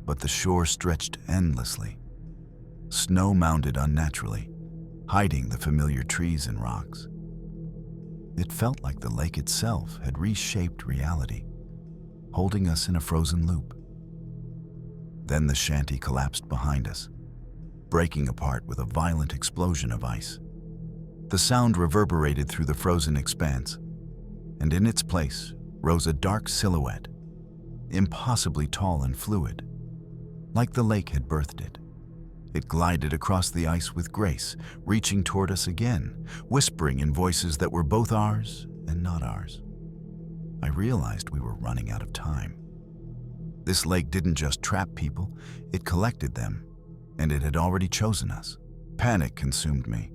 but the shore stretched endlessly. Snow mounded unnaturally, hiding the familiar trees and rocks. It felt like the lake itself had reshaped reality, holding us in a frozen loop. Then the shanty collapsed behind us, breaking apart with a violent explosion of ice. The sound reverberated through the frozen expanse, and in its place rose a dark silhouette, impossibly tall and fluid, like the lake had birthed it. It glided across the ice with grace, reaching toward us again, whispering in voices that were both ours and not ours. I realized we were running out of time. This lake didn't just trap people, it collected them, and it had already chosen us. Panic consumed me.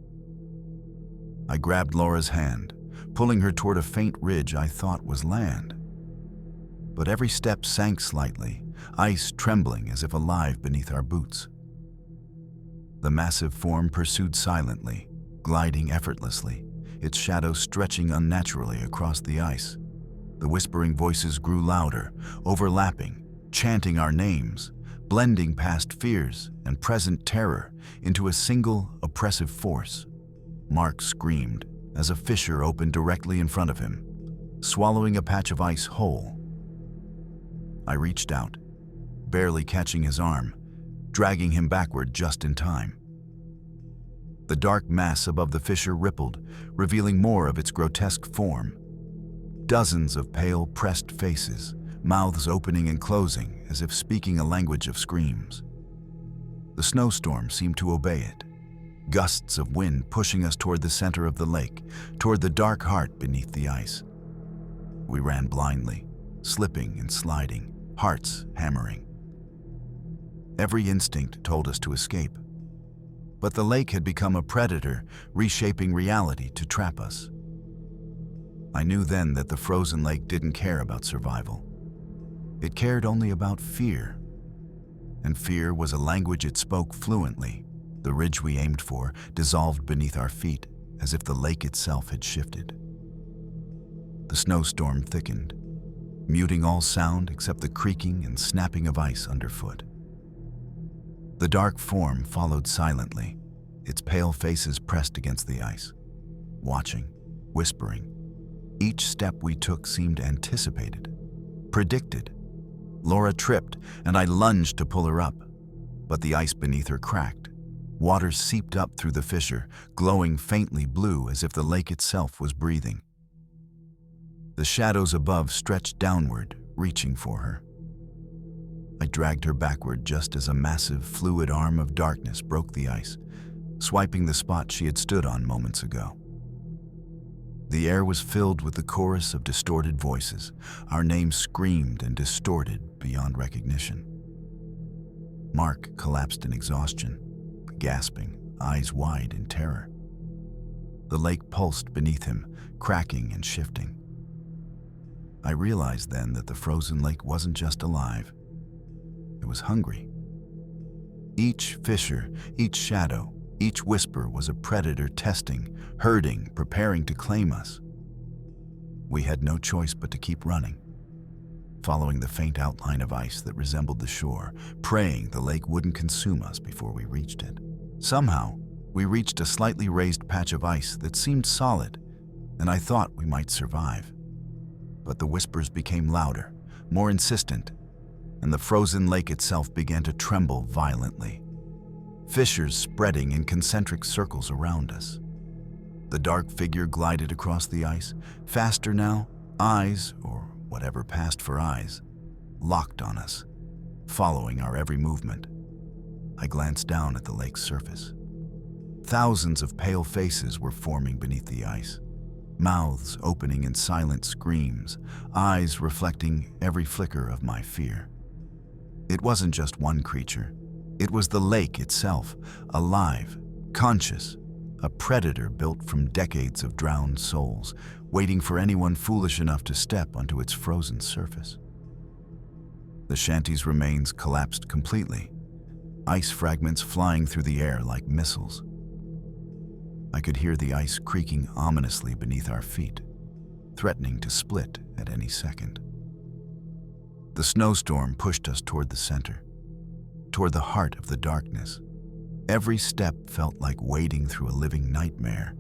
I grabbed Laura's hand, pulling her toward a faint ridge I thought was land. But every step sank slightly, ice trembling as if alive beneath our boots. The massive form pursued silently, gliding effortlessly, its shadow stretching unnaturally across the ice. The whispering voices grew louder, overlapping, chanting our names, blending past fears and present terror into a single oppressive force. Mark screamed as a fissure opened directly in front of him, swallowing a patch of ice whole. I reached out, barely catching his arm, dragging him backward just in time. The dark mass above the fissure rippled, revealing more of its grotesque form. Dozens of pale, pressed faces, mouths opening and closing as if speaking a language of screams. The snowstorm seemed to obey it, gusts of wind pushing us toward the center of the lake, toward the dark heart beneath the ice. We ran blindly, slipping and sliding, hearts hammering. Every instinct told us to escape. But the lake had become a predator, reshaping reality to trap us. I knew then that the frozen lake didn't care about survival. It cared only about fear. And fear was a language it spoke fluently. The ridge we aimed for dissolved beneath our feet, as if the lake itself had shifted. The snowstorm thickened, muting all sound except the creaking and snapping of ice underfoot. The dark form followed silently, its pale faces pressed against the ice, watching, whispering. Each step we took seemed anticipated, predicted. Laura tripped, and I lunged to pull her up, but the ice beneath her cracked. Water seeped up through the fissure, glowing faintly blue as if the lake itself was breathing. The shadows above stretched downward, reaching for her. I dragged her backward just as a massive, fluid arm of darkness broke the ice, swiping the spot she had stood on moments ago. The air was filled with the chorus of distorted voices. Our names screamed and distorted beyond recognition. Mark collapsed in exhaustion, gasping, eyes wide in terror. The lake pulsed beneath him, cracking and shifting. I realized then that the frozen lake wasn't just alive. It was hungry. Each fissure, each shadow, each whisper was a predator testing, herding, preparing to claim us. We had no choice but to keep running, following the faint outline of ice that resembled the shore, praying the lake wouldn't consume us before we reached it. Somehow, we reached a slightly raised patch of ice that seemed solid, and I thought we might survive. But the whispers became louder, more insistent, and the frozen lake itself began to tremble violently, fissures spreading in concentric circles around us. The dark figure glided across the ice, faster now, eyes, or whatever passed for eyes, locked on us. following our every movement. I glanced down at the lake's surface. Thousands of pale faces were forming beneath the ice, mouths opening in silent screams, eyes reflecting every flicker of my fear. It wasn't just one creature. It was the lake itself, alive, conscious, a predator built from decades of drowned souls, waiting for anyone foolish enough to step onto its frozen surface. The shanty's remains collapsed completely, ice fragments flying through the air like missiles. I could hear the ice creaking ominously beneath our feet, threatening to split at any second. The snowstorm pushed us toward the center, toward the heart of the darkness. Every step felt like wading through a living nightmare,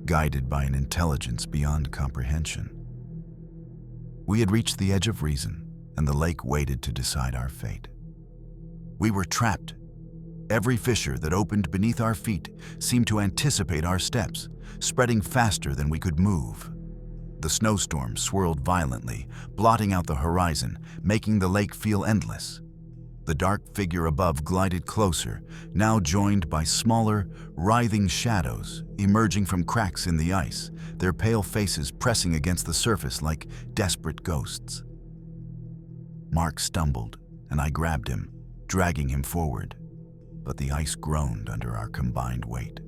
guided by an intelligence beyond comprehension. We had reached the edge of reason, and the lake waited to decide our fate. We were trapped. Every fissure that opened beneath our feet seemed to anticipate our steps, spreading faster than we could move. The snowstorm swirled violently, blotting out the horizon, making the lake feel endless. The dark figure above glided closer, now joined by smaller, writhing shadows emerging from cracks in the ice, their pale faces pressing against the surface like desperate ghosts. Mark stumbled, and I grabbed him, dragging him forward, but the ice groaned under our combined weight.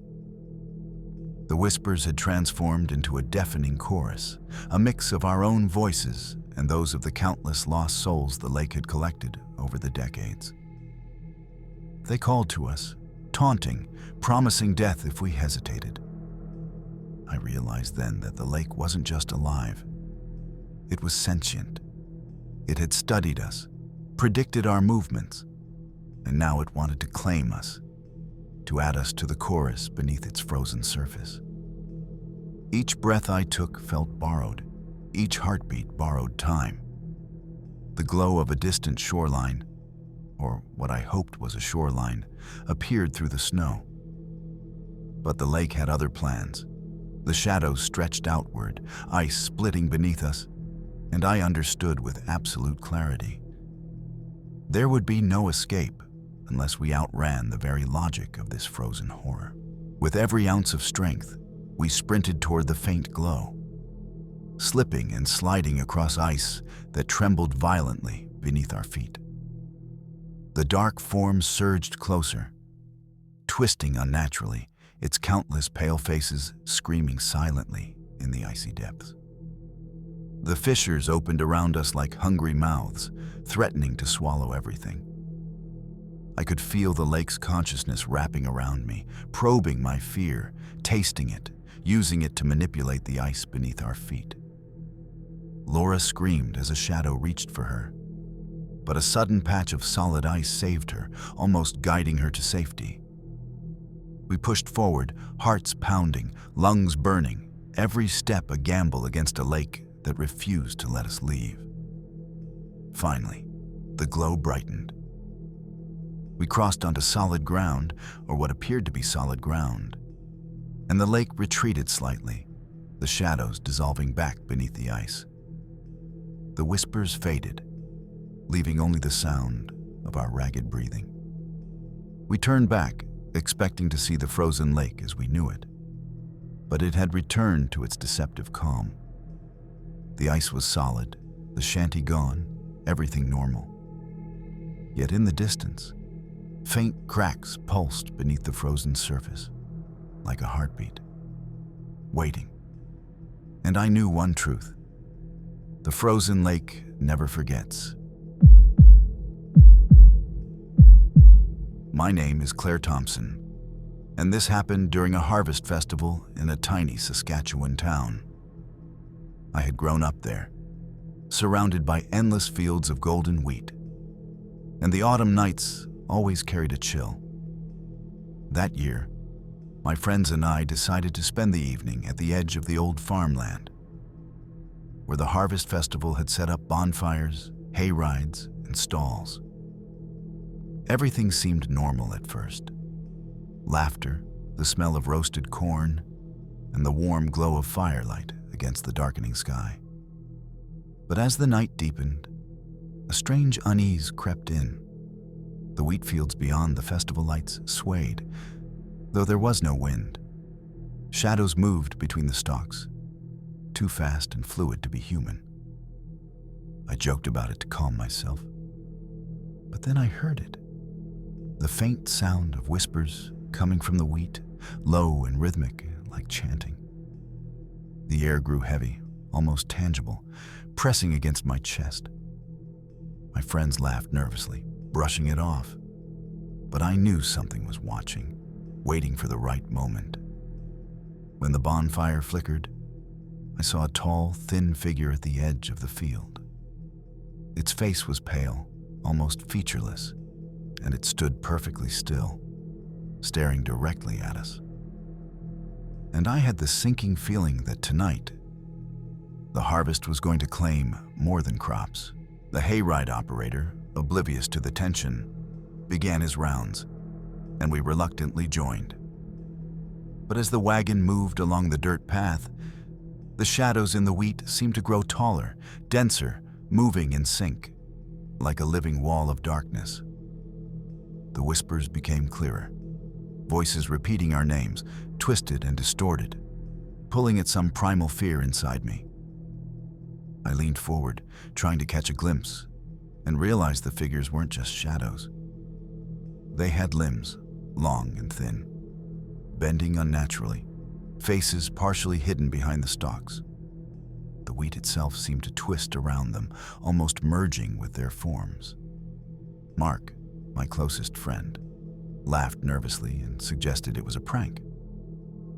The whispers had transformed into a deafening chorus, a mix of our own voices and those of the countless lost souls the lake had collected over the decades. They called to us, taunting, promising death if we hesitated. I realized then that the lake wasn't just alive. It was sentient. It had studied us, predicted our movements, and now it wanted to claim us, to add us to the chorus beneath its frozen surface. Each breath I took felt borrowed. Each heartbeat borrowed time. The glow of a distant shoreline, or what I hoped was a shoreline, appeared through the snow. But the lake had other plans. The shadows stretched outward, ice splitting beneath us, and I understood with absolute clarity. There would be no escape unless we outran the very logic of this frozen horror. With every ounce of strength, we sprinted toward the faint glow, slipping and sliding across ice that trembled violently beneath our feet. The dark form surged closer, twisting unnaturally, its countless pale faces screaming silently in the icy depths. The fissures opened around us like hungry mouths, threatening to swallow everything. I could feel the lake's consciousness wrapping around me, probing my fear, tasting it, using it to manipulate the ice beneath our feet. Laura screamed as a shadow reached for her, but a sudden patch of solid ice saved her, almost guiding her to safety. We pushed forward, hearts pounding, lungs burning, every step a gamble against a lake that refused to let us leave. Finally, the glow brightened. We crossed onto solid ground, or what appeared to be solid ground, and the lake retreated slightly, the shadows dissolving back beneath the ice. The whispers faded, leaving only the sound of our ragged breathing. We turned back, expecting to see the frozen lake as we knew it, but it had returned to its deceptive calm. The ice was solid, the shanty gone, everything normal. Yet in the distance, faint cracks pulsed beneath the frozen surface, like a heartbeat, waiting. And I knew one truth: the frozen lake never forgets. My name is Claire Thompson, and this happened during a harvest festival in a tiny Saskatchewan town. I had grown up there, surrounded by endless fields of golden wheat, and the autumn nights always carried a chill. That year, my friends and I decided to spend the evening at the edge of the old farmland, where the harvest festival had set up bonfires, hay rides, and stalls. Everything seemed normal at first. Laughter, the smell of roasted corn, and the warm glow of firelight against the darkening sky. But as the night deepened, A strange unease crept in. The wheat fields beyond the festival lights swayed, though there was no wind. Shadows moved between the stalks, too fast and fluid to be human. I joked about it to calm myself, but then I heard it. The faint sound of whispers coming from the wheat, low and rhythmic, like chanting. The air grew heavy, almost tangible, pressing against my chest. My friends laughed nervously, brushing it off, but I knew something was watching, waiting for the right moment. When the bonfire flickered, I saw a tall, thin figure at the edge of the field. Its face was pale, almost featureless, and it stood perfectly still, staring directly at us. And I had the sinking feeling that tonight, the harvest was going to claim more than crops. The hayride operator, oblivious to the tension, began his rounds, and we reluctantly joined. But as the wagon moved along the dirt path, the shadows in the wheat seemed to grow taller, denser, moving in sync, like a living wall of darkness. The whispers became clearer, voices repeating our names, twisted and distorted, pulling at some primal fear inside me. I leaned forward, trying to catch a glimpse, and realized the figures weren't just shadows. They had limbs, long and thin, bending unnaturally, faces partially hidden behind the stalks. The wheat itself seemed to twist around them, almost merging with their forms. Mark, my closest friend, laughed nervously and suggested it was a prank,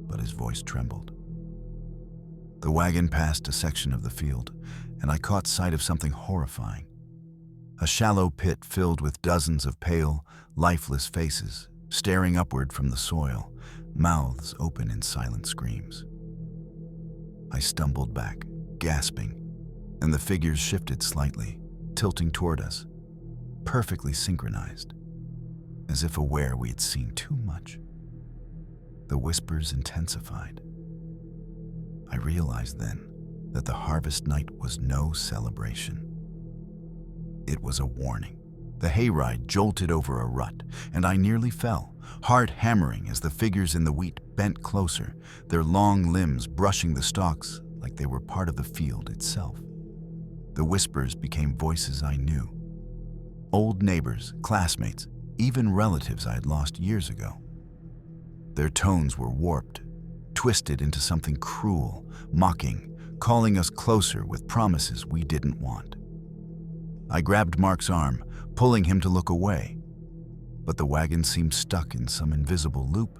but his voice trembled. The wagon passed a section of the field, and I caught sight of something horrifying. A shallow pit filled with dozens of pale, lifeless faces, staring upward from the soil, mouths open in silent screams. I stumbled back, gasping, and the figures shifted slightly, tilting toward us, perfectly synchronized, as if aware we had seen too much. The whispers intensified. I realized then that the harvest night was no celebration. It was a warning. The hayride jolted over a rut, and I nearly fell, heart hammering as the figures in the wheat bent closer, their long limbs brushing the stalks like they were part of the field itself. The whispers became voices I knew. Old neighbors, classmates, even relatives I had lost years ago. Their tones were warped, twisted into something cruel, mocking, calling us closer with promises we didn't want. I grabbed Mark's arm, pulling him to look away, but the wagon seemed stuck in some invisible loop,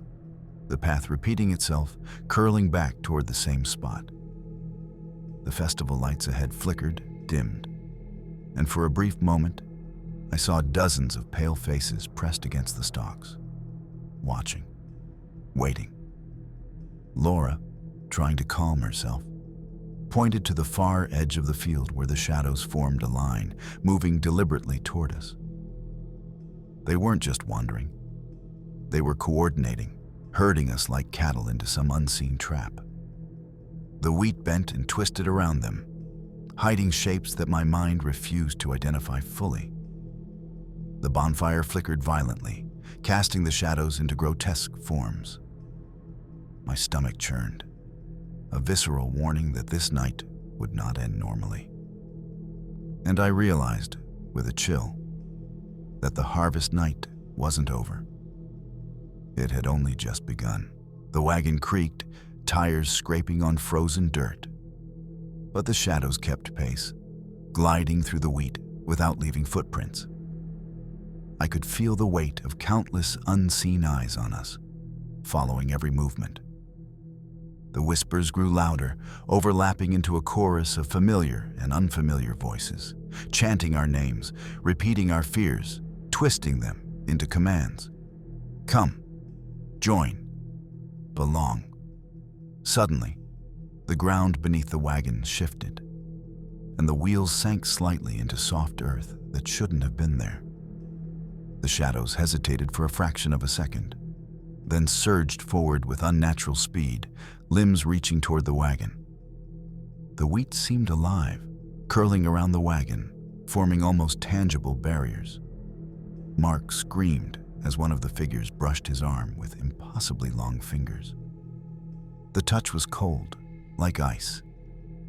the path repeating itself, curling back toward the same spot. The festival lights ahead flickered, dimmed, and for a brief moment, I saw dozens of pale faces pressed against the stalks, watching, waiting. Laura, trying to calm herself, pointed to the far edge of the field where the shadows formed a line, moving deliberately toward us. They weren't just wandering. They were coordinating, herding us like cattle into some unseen trap. The wheat bent and twisted around them, hiding shapes that my mind refused to identify fully. The bonfire flickered violently, casting the shadows into grotesque forms. My stomach churned, a visceral warning that this night would not end normally. And I realized, with a chill, that the harvest night wasn't over. It had only just begun. The wagon creaked, tires scraping on frozen dirt. But the shadows kept pace, gliding through the wheat without leaving footprints. I could feel the weight of countless unseen eyes on us, following every movement. The whispers grew louder, overlapping into a chorus of familiar and unfamiliar voices, chanting our names, repeating our fears, twisting them into commands. Come, join, belong. Suddenly, the ground beneath the wagon shifted, and the wheels sank slightly into soft earth that shouldn't have been there. The shadows hesitated for a fraction of a second, then surged forward with unnatural speed, limbs reaching toward the wagon. The wheat seemed alive, curling around the wagon, forming almost tangible barriers. Mark screamed as one of the figures brushed his arm with impossibly long fingers. The touch was cold, like ice,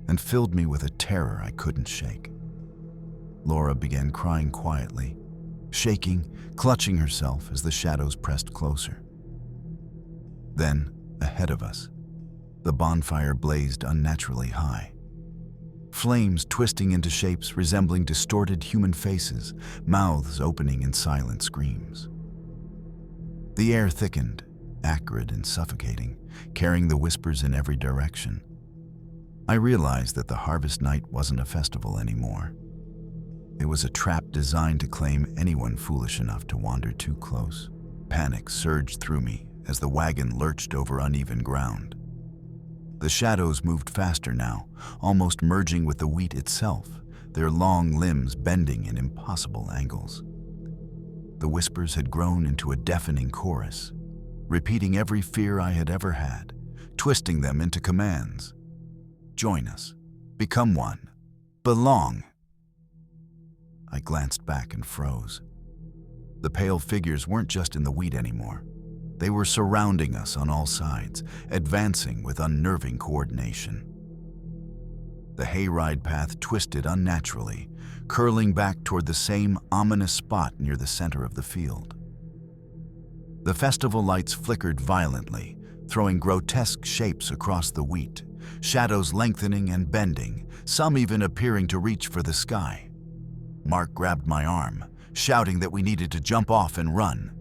and filled me with a terror I couldn't shake. Laura began crying quietly, shaking, clutching herself as the shadows pressed closer. Then, ahead of us, the bonfire blazed unnaturally high. Flames twisting into shapes resembling distorted human faces, mouths opening in silent screams. The air thickened, acrid and suffocating, carrying the whispers in every direction. I realized that the harvest night wasn't a festival anymore. It was a trap designed to claim anyone foolish enough to wander too close. Panic surged through me as the wagon lurched over uneven ground. The shadows moved faster now, almost merging with the wheat itself, their long limbs bending in impossible angles. The whispers had grown into a deafening chorus, repeating every fear I had ever had, twisting them into commands. Join us. Become one. Belong. I glanced back and froze. The pale figures weren't just in the wheat anymore. They were surrounding us on all sides, advancing with unnerving coordination. The hayride path twisted unnaturally, curling back toward the same ominous spot near the center of the field. The festival lights flickered violently, throwing grotesque shapes across the wheat, shadows lengthening and bending, some even appearing to reach for the sky. Mark grabbed my arm, shouting that we needed to jump off and run.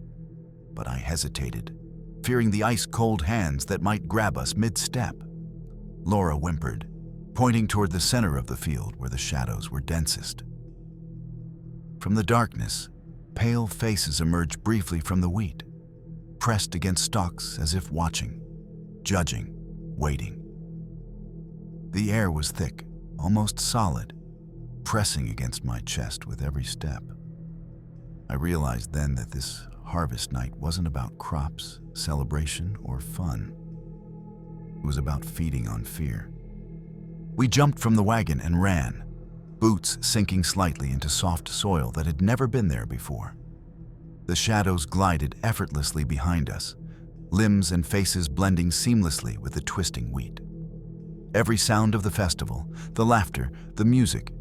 But I hesitated, fearing the ice-cold hands that might grab us mid-step. Laura whimpered, pointing toward the center of the field where the shadows were densest. From the darkness, pale faces emerged briefly from the wheat, pressed against stalks as if watching, judging, waiting. The air was thick, almost solid, pressing against my chest with every step. I realized then that this harvest night wasn't about crops, celebration, or fun. It was about feeding on fear. We jumped from the wagon and ran, boots sinking slightly into soft soil that had never been there before. The shadows glided effortlessly behind us, limbs and faces blending seamlessly with the twisting wheat. Every sound of the festival, the laughter, the music,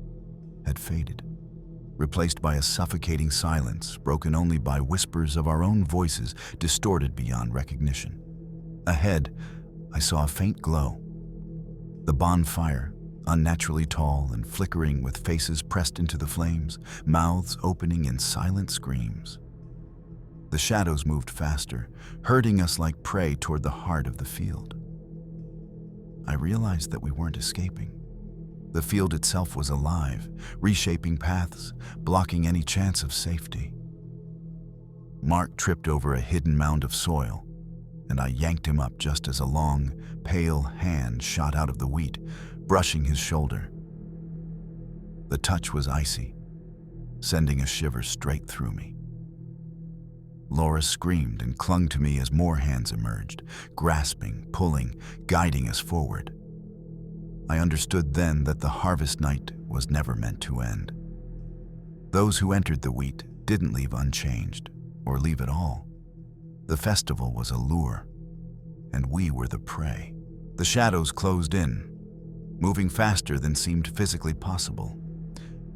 had faded, replaced by a suffocating silence broken only by whispers of our own voices distorted beyond recognition. Ahead, I saw a faint glow. The bonfire, unnaturally tall and flickering with faces pressed into the flames, mouths opening in silent screams. The shadows moved faster, herding us like prey toward the heart of the field. I realized that we weren't escaping. The field itself was alive, reshaping paths, blocking any chance of safety. Mark tripped over a hidden mound of soil, and I yanked him up just as a long, pale hand shot out of the wheat, brushing his shoulder. The touch was icy, sending a shiver straight through me. Laura screamed and clung to me as more hands emerged, grasping, pulling, guiding us forward. I understood then that the harvest night was never meant to end. Those who entered the wheat didn't leave unchanged, or leave at all. The festival was a lure, and we were the prey. The shadows closed in, moving faster than seemed physically possible,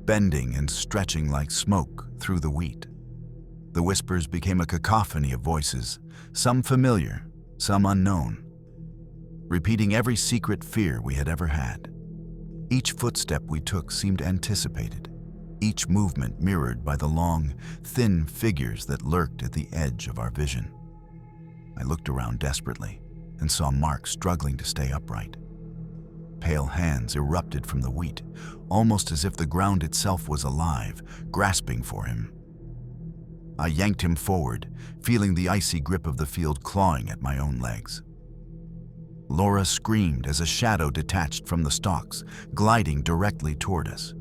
bending and stretching like smoke through the wheat. The whispers became a cacophony of voices, some familiar, some unknown, repeating every secret fear we had ever had. Each footstep we took seemed anticipated, each movement mirrored by the long, thin figures that lurked at the edge of our vision. I looked around desperately and saw Mark struggling to stay upright. Pale hands erupted from the wheat, almost as if the ground itself was alive, grasping for him. I yanked him forward, feeling the icy grip of the field clawing at my own legs. Laura screamed as a shadow detached from the stalks, gliding directly toward us.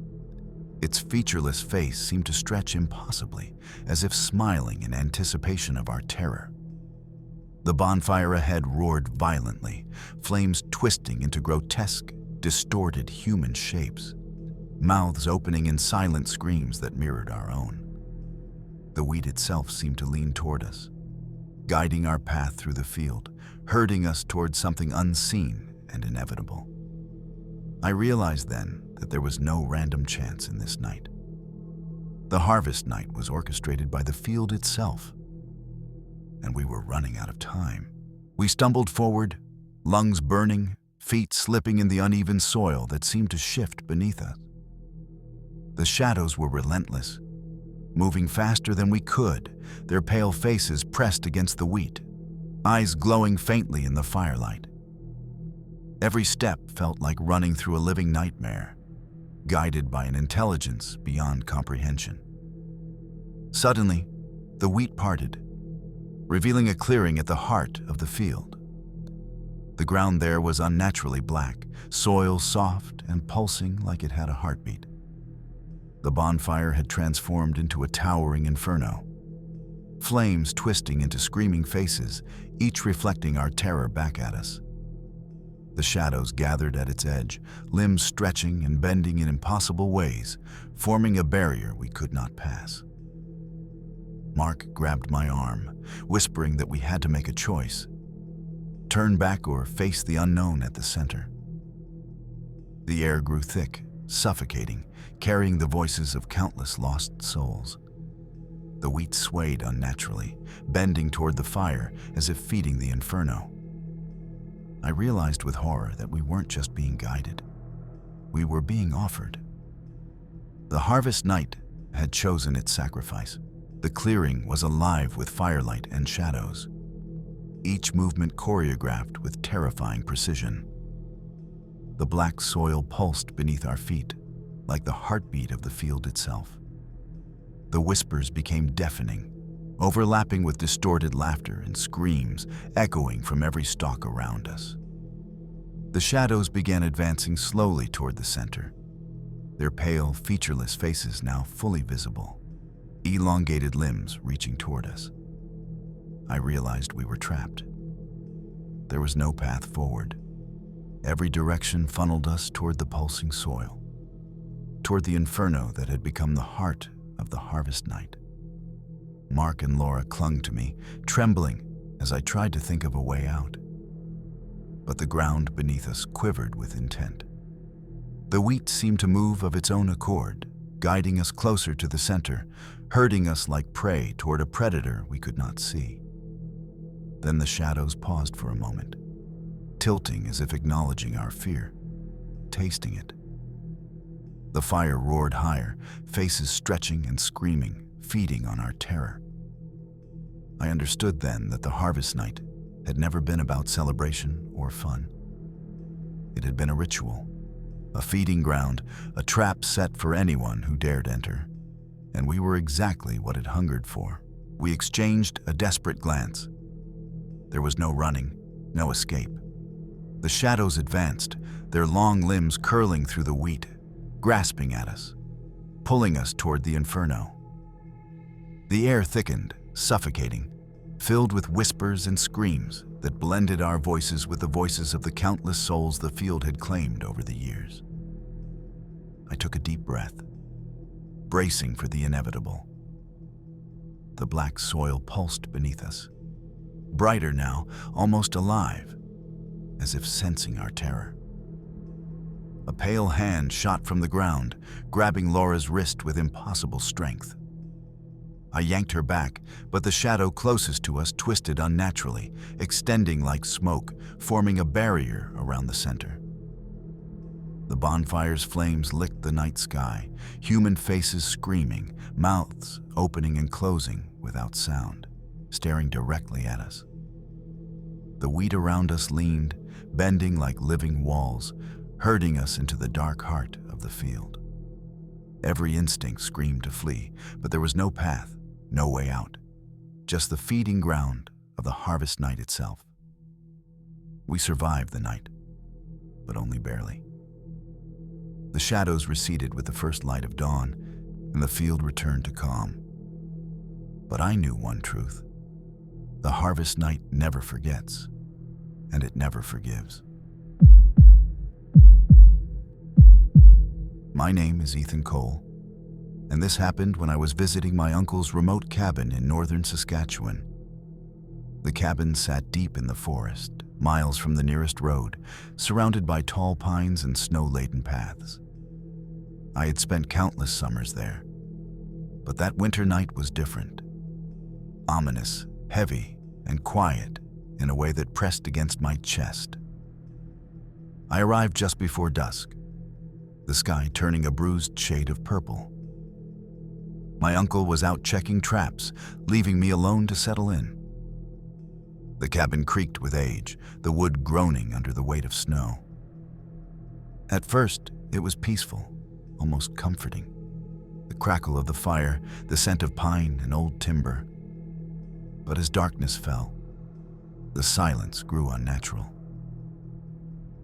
Its featureless face seemed to stretch impossibly, as if smiling in anticipation of our terror. The bonfire ahead roared violently, flames twisting into grotesque, distorted human shapes. mouths opening in silent screams that mirrored our own. The wheat itself seemed to lean toward us, guiding our path through the field, herding us toward something unseen and inevitable. I realized then that there was no random chance in this night. The harvest night was orchestrated by the field itself, and we were running out of time. We stumbled forward, lungs burning, feet slipping in the uneven soil that seemed to shift beneath us. The shadows were relentless, moving faster than we could, their pale faces pressed against the wheat, eyes glowing faintly in the firelight. Every step felt like running through a living nightmare, guided by an intelligence beyond comprehension. Suddenly, the wheat parted, revealing a clearing at the heart of the field. The ground there was unnaturally black, soil soft and pulsing like it had a heartbeat. The bonfire had transformed into a towering inferno, flames twisting into screaming faces, each reflecting our terror back at us. The shadows gathered at its edge, limbs stretching and bending in impossible ways, forming a barrier we could not pass. Mark grabbed my arm, whispering that we had to make a choice: turn back or face the unknown at the center. The air grew thick, suffocating, carrying the voices of countless lost souls. The wheat swayed unnaturally, bending toward the fire as if feeding the inferno. I realized with horror that we weren't just being guided. We were being offered. The harvest night had chosen its sacrifice. The clearing was alive with firelight and shadows, each movement choreographed with terrifying precision. The black soil pulsed beneath our feet, like the heartbeat of the field itself. The whispers became deafening, overlapping with distorted laughter and screams echoing from every stalk around us. The shadows began advancing slowly toward the center, their pale, featureless faces now fully visible, elongated limbs reaching toward us. I realized we were trapped. There was no path forward. Every direction funneled us toward the pulsing soil, toward the inferno that had become the heart of the harvest night. Mark and Laura clung to me, trembling as I tried to think of a way out. But the ground beneath us quivered with intent. The wheat seemed to move of its own accord, guiding us closer to the center, herding us like prey toward a predator we could not see. Then the shadows paused for a moment, tilting as if acknowledging our fear, tasting it. The fire roared higher, faces stretching and screaming, feeding on our terror. I understood then that the harvest night had never been about celebration or fun. It had been a ritual, a feeding ground, a trap set for anyone who dared enter. And we were exactly what it hungered for. We exchanged a desperate glance. There was no running, no escape. The shadows advanced, their long limbs curling through the wheat, grasping at us, pulling us toward the inferno. The air thickened, suffocating, filled with whispers and screams that blended our voices with the voices of the countless souls the field had claimed over the years. I took a deep breath, bracing for the inevitable. The black soil pulsed beneath us, brighter now, almost alive, as if sensing our terror. A pale hand shot from the ground, grabbing Laura's wrist with impossible strength. I yanked her back, but the shadow closest to us twisted unnaturally, extending like smoke, forming a barrier around the center. The bonfire's flames licked the night sky, human faces screaming, mouths opening and closing without sound, staring directly at us. The wheat around us leaned, bending like living walls, herding us into the dark heart of the field. Every instinct screamed to flee, but there was no path, no way out, just the feeding ground of the harvest night itself. We survived the night, but only barely. The shadows receded with the first light of dawn, and the field returned to calm. But I knew one truth: the harvest night never forgets, and it never forgives. My name is Ethan Cole, and this happened when I was visiting my uncle's remote cabin in northern Saskatchewan. The cabin sat deep in the forest, miles from the nearest road, surrounded by tall pines and snow-laden paths. I had spent countless summers there, but that winter night was different. Ominous, heavy, and quiet in a way that pressed against my chest. I arrived just before dusk, the sky turning a bruised shade of purple. My uncle was out checking traps, leaving me alone to settle in. The cabin creaked with age, the wood groaning under the weight of snow. At first, it was peaceful, almost comforting. The crackle of the fire, the scent of pine and old timber. But as darkness fell, the silence grew unnatural.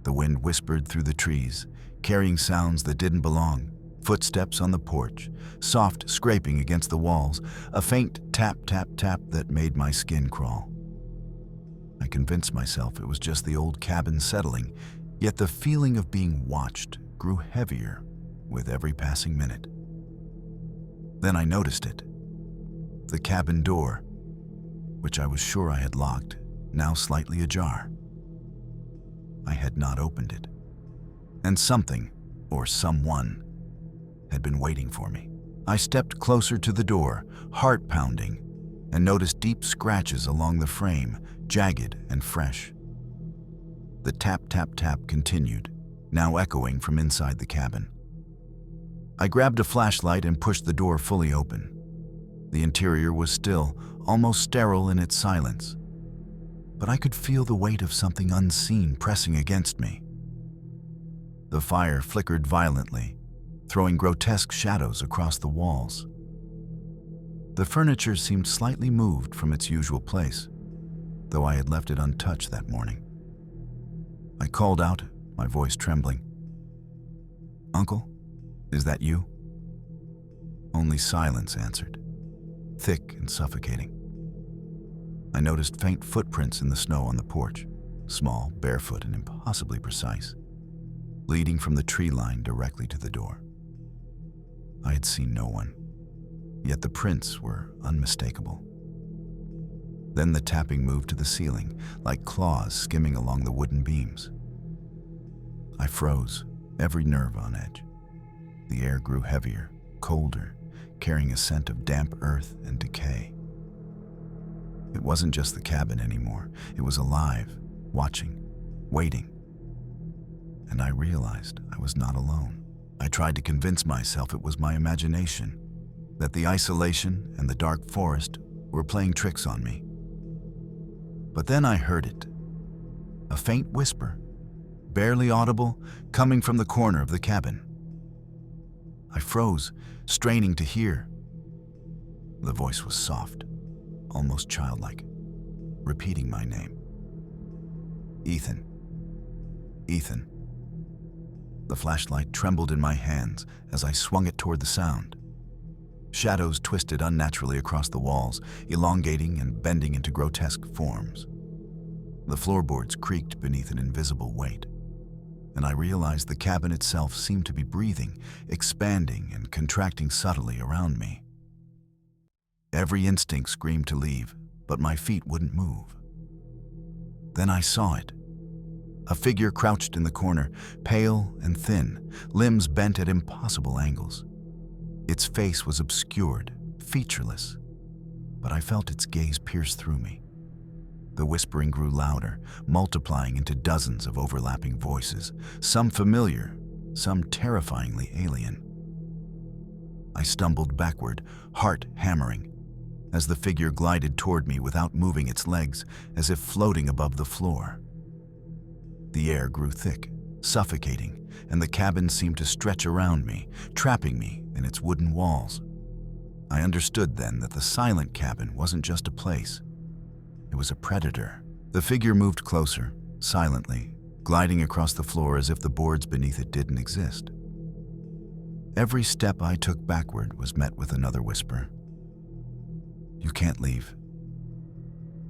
The wind whispered through the trees, carrying sounds that didn't belong. Footsteps on the porch, soft scraping against the walls, a faint tap, tap, tap that made my skin crawl. I convinced myself it was just the old cabin settling, yet the feeling of being watched grew heavier with every passing minute. Then I noticed it. The cabin door, which I was sure I had locked, now slightly ajar. I had not opened it, and something, or someone, had been waiting for me. I stepped closer to the door, heart pounding, and noticed deep scratches along the frame, jagged and fresh. The tap, tap, tap continued, now echoing from inside the cabin. I grabbed a flashlight and pushed the door fully open. The interior was still, almost sterile in its silence, but I could feel the weight of something unseen pressing against me. The fire flickered violently, throwing grotesque shadows across the walls. The furniture seemed slightly moved from its usual place, though I had left it untouched that morning. I called out, my voice trembling. "Uncle, is that you?" Only silence answered, thick and suffocating. I noticed faint footprints in the snow on the porch, small, barefoot, and impossibly precise, leading from the tree line directly to the door. I had seen no one, yet the prints were unmistakable. Then the tapping moved to the ceiling, like claws skimming along the wooden beams. I froze, every nerve on edge. The air grew heavier, colder, carrying a scent of damp earth and decay. It wasn't just the cabin anymore. It was alive, watching, waiting. And I realized I was not alone. I tried to convince myself it was my imagination, that the isolation and the dark forest were playing tricks on me. But then I heard it, a faint whisper, barely audible, coming from the corner of the cabin. I froze, straining to hear. The voice was soft, almost childlike, repeating my name. "Ethan. Ethan." The flashlight trembled in my hands as I swung it toward the sound. Shadows twisted unnaturally across the walls, elongating and bending into grotesque forms. The floorboards creaked beneath an invisible weight, and I realized the cabin itself seemed to be breathing, expanding and contracting subtly around me. Every instinct screamed to leave, but my feet wouldn't move. Then I saw it. A figure crouched in the corner, pale and thin, limbs bent at impossible angles. Its face was obscured, featureless, but I felt its gaze pierce through me. The whispering grew louder, multiplying into dozens of overlapping voices, some familiar, some terrifyingly alien. I stumbled backward, heart hammering, as the figure glided toward me without moving its legs, as if floating above the floor. The air grew thick, suffocating, and the cabin seemed to stretch around me, trapping me in its wooden walls. I understood then that the silent cabin wasn't just a place. It was a predator. The figure moved closer, silently, gliding across the floor as if the boards beneath it didn't exist. Every step I took backward was met with another whisper. "You can't leave.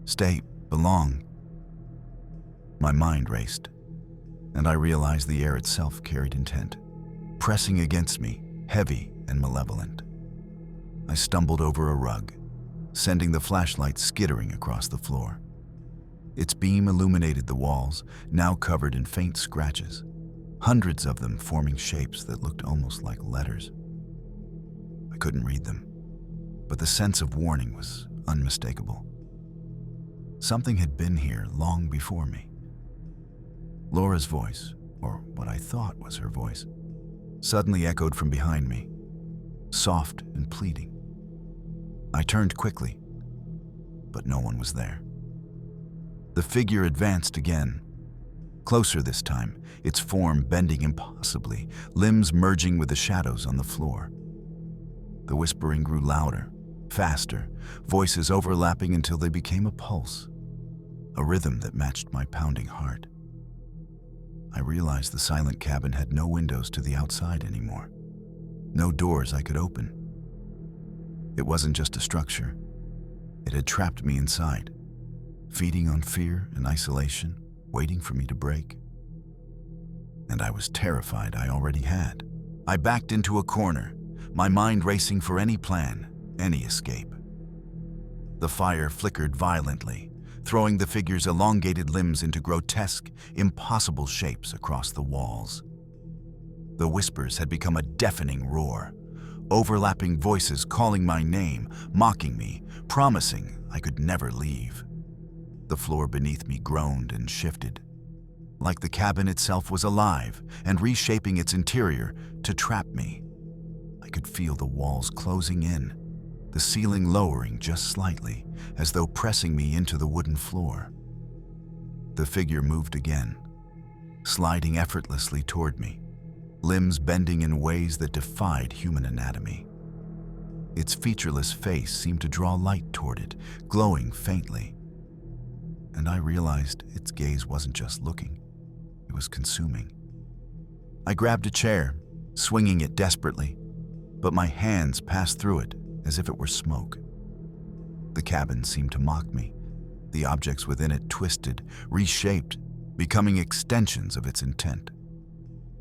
Stay, belong." My mind raced, and I realized the air itself carried intent. pressing against me, heavy and malevolent. I stumbled over a rug, sending the flashlight skittering across the floor. Its beam illuminated the walls, now covered in faint scratches, hundreds of them forming shapes that looked almost like letters. I couldn't read them, but the sense of warning was unmistakable. Something had been here long before me. Laura's voice, or what I thought was her voice, suddenly echoed from behind me, soft and pleading. I turned quickly, but no one was there. The figure advanced again, closer this time, its form bending impossibly, limbs merging with the shadows on the floor. The whispering grew louder, faster, voices overlapping until they became a pulse, a rhythm that matched my pounding heart. I realized the silent cabin had no windows to the outside anymore, no doors I could open. It wasn't just a structure. It had trapped me inside, feeding on fear and isolation, waiting for me to break. And I was terrified I already had. I backed into a corner, my mind racing for any plan, any escape. The fire flickered violently, throwing the figure's elongated limbs into grotesque, impossible shapes across the walls. The whispers had become a deafening roar, overlapping voices calling my name, mocking me, promising I could never leave. The floor beneath me groaned and shifted, like the cabin itself was alive and reshaping its interior to trap me. I could feel the walls closing in, the ceiling lowering just slightly, as though pressing me into the wooden floor. The figure moved again, sliding effortlessly toward me, limbs bending in ways that defied human anatomy. Its featureless face seemed to draw light toward it, glowing faintly. And I realized its gaze wasn't just looking, it was consuming. I grabbed a chair, swinging it desperately, but my hands passed through it as if it were smoke. The cabin seemed to mock me. The objects within it twisted, reshaped, becoming extensions of its intent.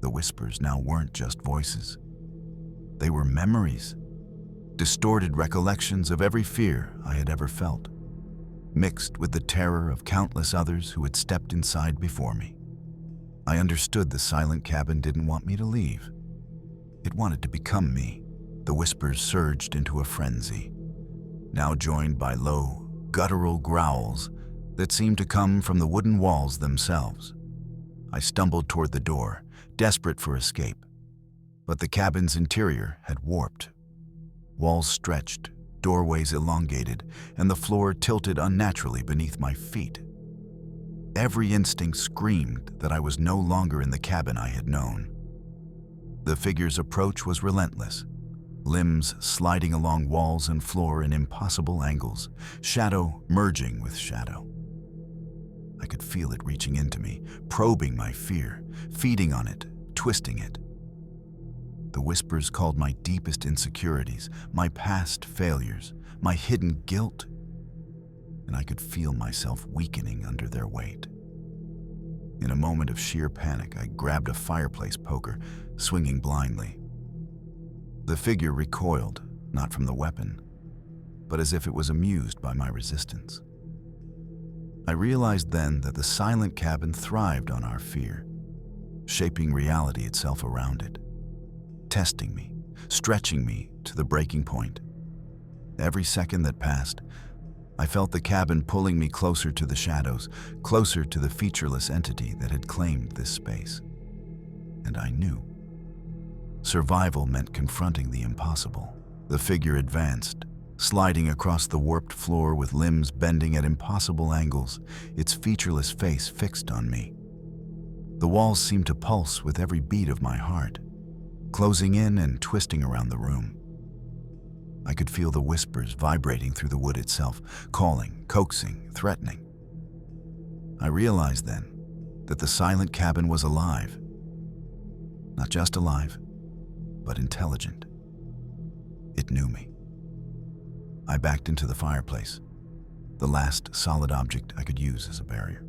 The whispers now weren't just voices. They were memories, distorted recollections of every fear I had ever felt, mixed with the terror of countless others who had stepped inside before me. I understood the silent cabin didn't want me to leave. It wanted to become me. The whispers surged into a frenzy, now joined by low, guttural growls that seemed to come from the wooden walls themselves. I stumbled toward the door, desperate for escape, but the cabin's interior had warped. Walls stretched, doorways elongated, and the floor tilted unnaturally beneath my feet. Every instinct screamed that I was no longer in the cabin I had known. The figure's approach was relentless, limbs sliding along walls and floor in impossible angles, shadow merging with shadow. I could feel it reaching into me, probing my fear, feeding on it, twisting it. The whispers called my deepest insecurities, my past failures, my hidden guilt, and I could feel myself weakening under their weight. In a moment of sheer panic, I grabbed a fireplace poker, swinging blindly. The figure recoiled, not from the weapon, but as if it was amused by my resistance. I realized then that the silent cabin thrived on our fear, shaping reality itself around it, testing me, stretching me to the breaking point. Every second that passed, I felt the cabin pulling me closer to the shadows, closer to the featureless entity that had claimed this space. And I knew. Survival meant confronting the impossible. The figure advanced, sliding across the warped floor with limbs bending at impossible angles, its featureless face fixed on me. The walls seemed to pulse with every beat of my heart, closing in and twisting around the room. I could feel the whispers vibrating through the wood itself, calling, coaxing, threatening. I realized then that the silent cabin was alive. Not just alive, but intelligent. It knew me. I backed into the fireplace, the last solid object I could use as a barrier.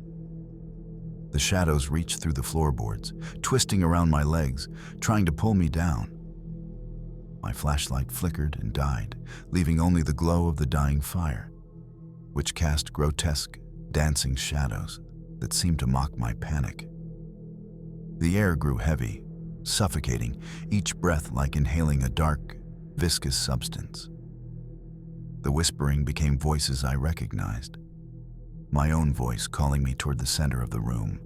The shadows reached through the floorboards, twisting around my legs, trying to pull me down. My flashlight flickered and died, leaving only the glow of the dying fire, which cast grotesque, dancing shadows that seemed to mock my panic. The air grew heavy, suffocating, each breath like inhaling a dark, viscous substance. The whispering became voices I recognized, my own voice calling me toward the center of the room,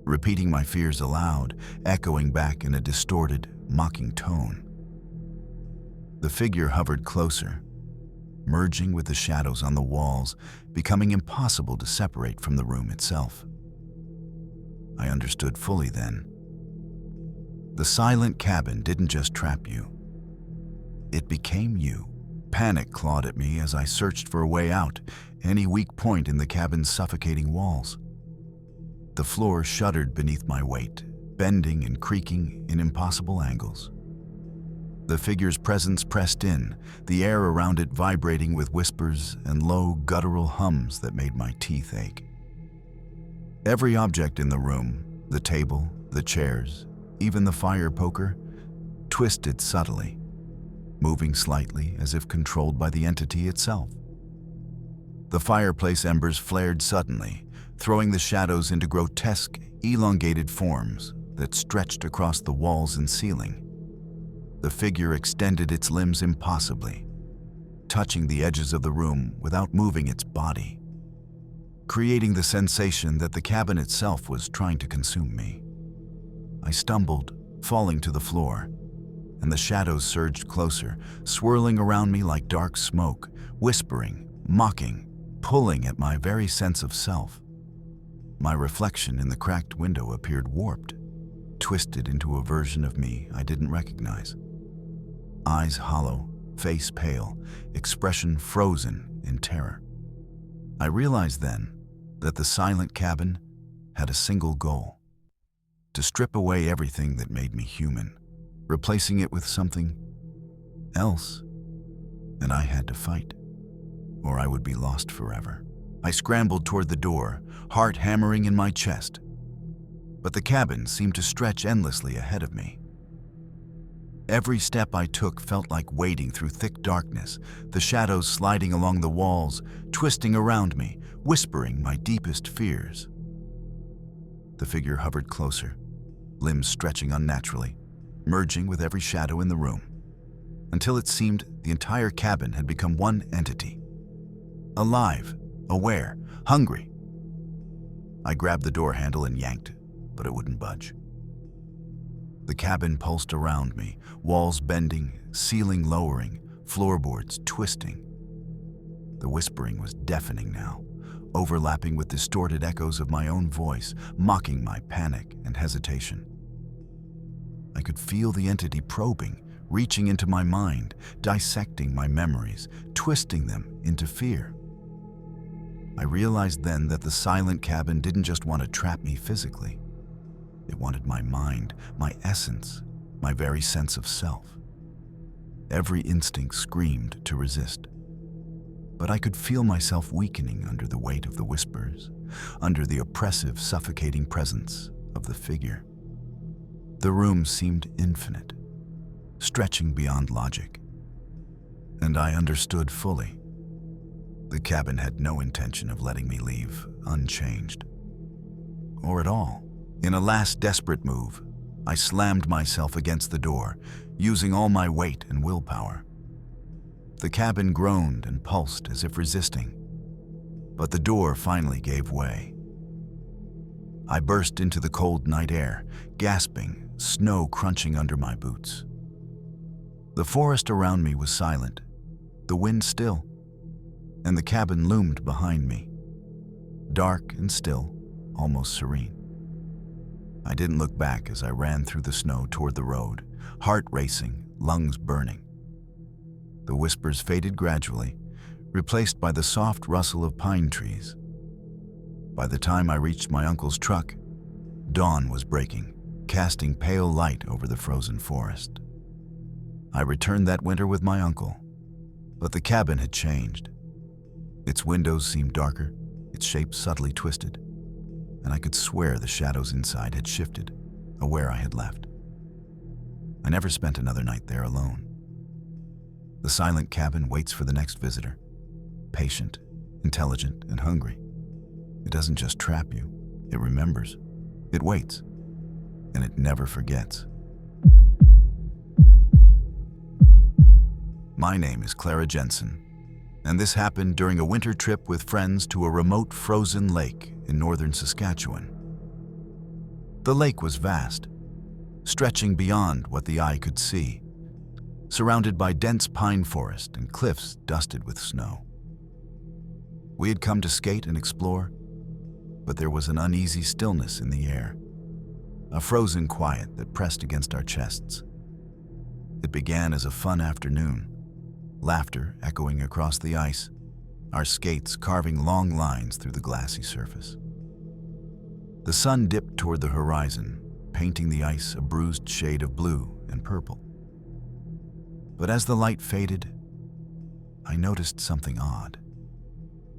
repeating my fears aloud, echoing back in a distorted, mocking tone. The figure hovered closer, merging with the shadows on the walls, becoming impossible to separate from the room itself. I understood fully then. The silent cabin didn't just trap you. It became you. Panic clawed at me as I searched for a way out, any weak point in the cabin's suffocating walls. The floor shuddered beneath my weight, bending and creaking in impossible angles. The figure's presence pressed in, the air around it vibrating with whispers and low, guttural hums that made my teeth ache. Every object in the room, the table, the chairs, even the fire poker, twisted subtly, moving slightly as if controlled by the entity itself. The fireplace embers flared suddenly, throwing the shadows into grotesque, elongated forms that stretched across the walls and ceiling. The figure extended its limbs impossibly, touching the edges of the room without moving its body, creating the sensation that the cabin itself was trying to consume me. I stumbled, falling to the floor, and the shadows surged closer, swirling around me like dark smoke, whispering, mocking, pulling at my very sense of self. My reflection in the cracked window appeared warped, twisted into a version of me I didn't recognize. Eyes hollow, face pale, expression frozen in terror. I realized then that the silent cabin had a single goal: to strip away everything that made me human, replacing it with something else. And I had to fight, or I would be lost forever. I scrambled toward the door, heart hammering in my chest. But the cabin seemed to stretch endlessly ahead of me. Every step I took felt like wading through thick darkness, the shadows sliding along the walls, twisting around me, whispering my deepest fears. The figure hovered closer, limbs stretching unnaturally, merging with every shadow in the room, until it seemed the entire cabin had become one entity. Alive, aware, hungry. I grabbed the door handle and yanked, but it wouldn't budge. The cabin pulsed around me, walls bending, ceiling lowering, floorboards twisting. The whispering was deafening now, overlapping with distorted echoes of my own voice, mocking my panic and hesitation. I could feel the entity probing, reaching into my mind, dissecting my memories, twisting them into fear. I realized then that the silent cabin didn't just want to trap me physically. It wanted my mind, my essence, my very sense of self. Every instinct screamed to resist. But I could feel myself weakening under the weight of the whispers, under the oppressive, suffocating presence of the figure. The room seemed infinite, stretching beyond logic. And I understood fully. The cabin had no intention of letting me leave unchanged. Or at all. In a last desperate move, I slammed myself against the door, using all my weight and willpower. The cabin groaned and pulsed as if resisting, but the door finally gave way. I burst into the cold night air, gasping, snow crunching under my boots. The forest around me was silent, the wind still, and the cabin loomed behind me, dark and still, almost serene. I didn't look back as I ran through the snow toward the road, heart racing, lungs burning. The whispers faded gradually, replaced by the soft rustle of pine trees. By the time I reached my uncle's truck, dawn was breaking, casting pale light over the frozen forest. I returned that winter with my uncle, but the cabin had changed. Its windows seemed darker, its shape subtly twisted, and I could swear the shadows inside had shifted, aware I had left. I never spent another night there alone. The silent cabin waits for the next visitor, patient, intelligent, and hungry. It doesn't just trap you, it remembers, it waits, and it never forgets. My name is Clara Jensen, and this happened during a winter trip with friends to a remote frozen lake in northern Saskatchewan. The lake was vast, stretching beyond what the eye could see, surrounded by dense pine forest and cliffs dusted with snow. We had come to skate and explore, but there was an uneasy stillness in the air, a frozen quiet that pressed against our chests. It began as a fun afternoon, laughter echoing across the ice, our skates carving long lines through the glassy surface. The sun dipped toward the horizon, painting the ice a bruised shade of blue and purple. But as the light faded, I noticed something odd.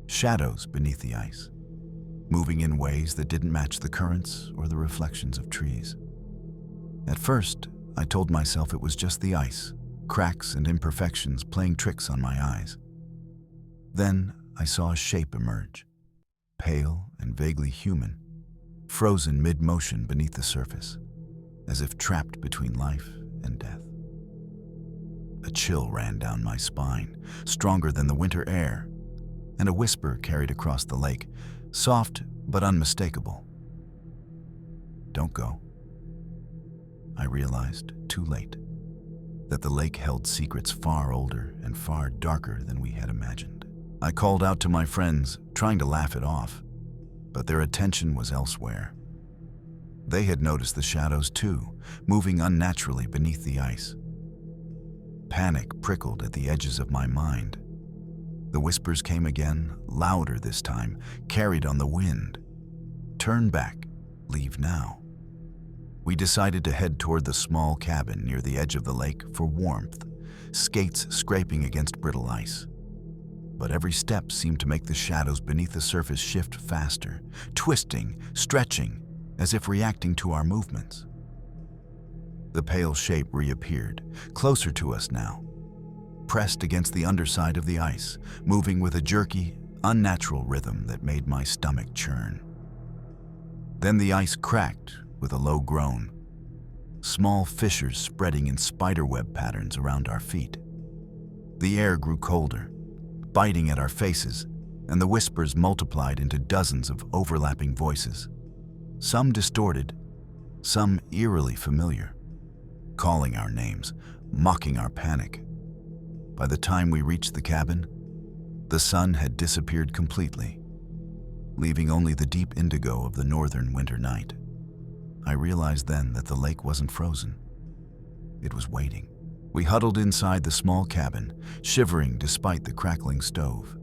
Shadows beneath the ice, moving in ways that didn't match the currents or the reflections of trees. At first, I told myself it was just the ice, cracks and imperfections playing tricks on my eyes. Then I saw a shape emerge, pale and vaguely human, frozen mid-motion beneath the surface, as if trapped between life and death. A chill ran down my spine, stronger than the winter air, and a whisper carried across the lake, soft but unmistakable. "Don't go." I realized, too late, that the lake held secrets far older and far darker than we had imagined. I called out to my friends, trying to laugh it off, but their attention was elsewhere. They had noticed the shadows too, moving unnaturally beneath the ice. Panic prickled at the edges of my mind. The whispers came again, louder this time, carried on the wind. "Turn back, leave now." We decided to head toward the small cabin near the edge of the lake for warmth, skates scraping against brittle ice. But every step seemed to make the shadows beneath the surface shift faster, twisting, stretching, as if reacting to our movements. The pale shape reappeared, closer to us now, pressed against the underside of the ice, moving with a jerky, unnatural rhythm that made my stomach churn. Then the ice cracked with a low groan, small fissures spreading in spiderweb patterns around our feet. The air grew colder, biting at our faces, and the whispers multiplied into dozens of overlapping voices, some distorted, some eerily familiar, calling our names, mocking our panic. By the time we reached the cabin, the sun had disappeared completely, leaving only the deep indigo of the northern winter night. I realized then that the lake wasn't frozen. It was waiting. We huddled inside the small cabin, shivering despite the crackling stove.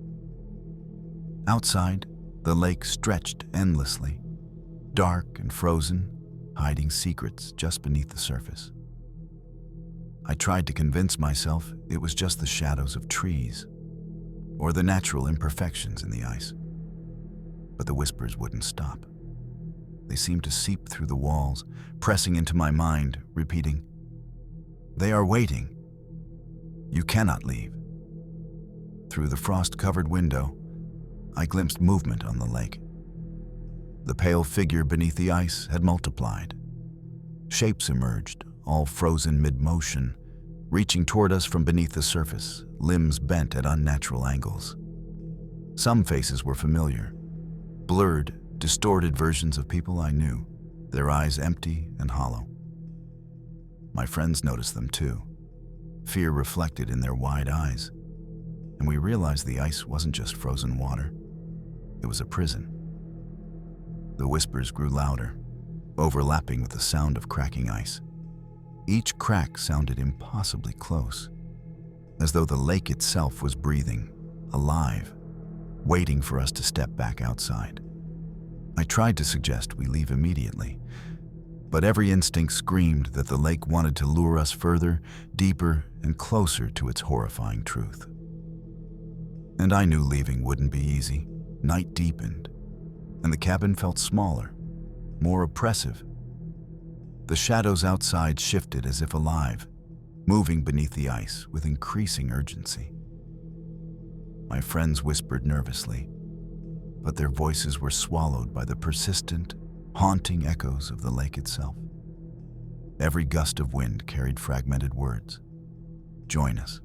Outside, the lake stretched endlessly, dark and frozen, hiding secrets just beneath the surface. I tried to convince myself it was just the shadows of trees, or the natural imperfections in the ice. But the whispers wouldn't stop. They seemed to seep through the walls, pressing into my mind, repeating, "They are waiting. You cannot leave." Through the frost-covered window, I glimpsed movement on the lake. The pale figure beneath the ice had multiplied. Shapes emerged, all frozen mid-motion, reaching toward us from beneath the surface, limbs bent at unnatural angles. Some faces were familiar, blurred, distorted versions of people I knew, their eyes empty and hollow. My friends noticed them too, fear reflected in their wide eyes, and we realized the ice wasn't just frozen water, it was a prison. The whispers grew louder, overlapping with the sound of cracking ice. Each crack sounded impossibly close, as though the lake itself was breathing, alive, waiting for us to step back outside. I tried to suggest we leave immediately, but every instinct screamed that the lake wanted to lure us further, deeper, and closer to its horrifying truth. And I knew leaving wouldn't be easy. Night deepened. and the cabin felt smaller, more oppressive. The shadows outside shifted as if alive, moving beneath the ice with increasing urgency. My friends whispered nervously, but their voices were swallowed by the persistent, haunting echoes of the lake itself. Every gust of wind carried fragmented words. Join us.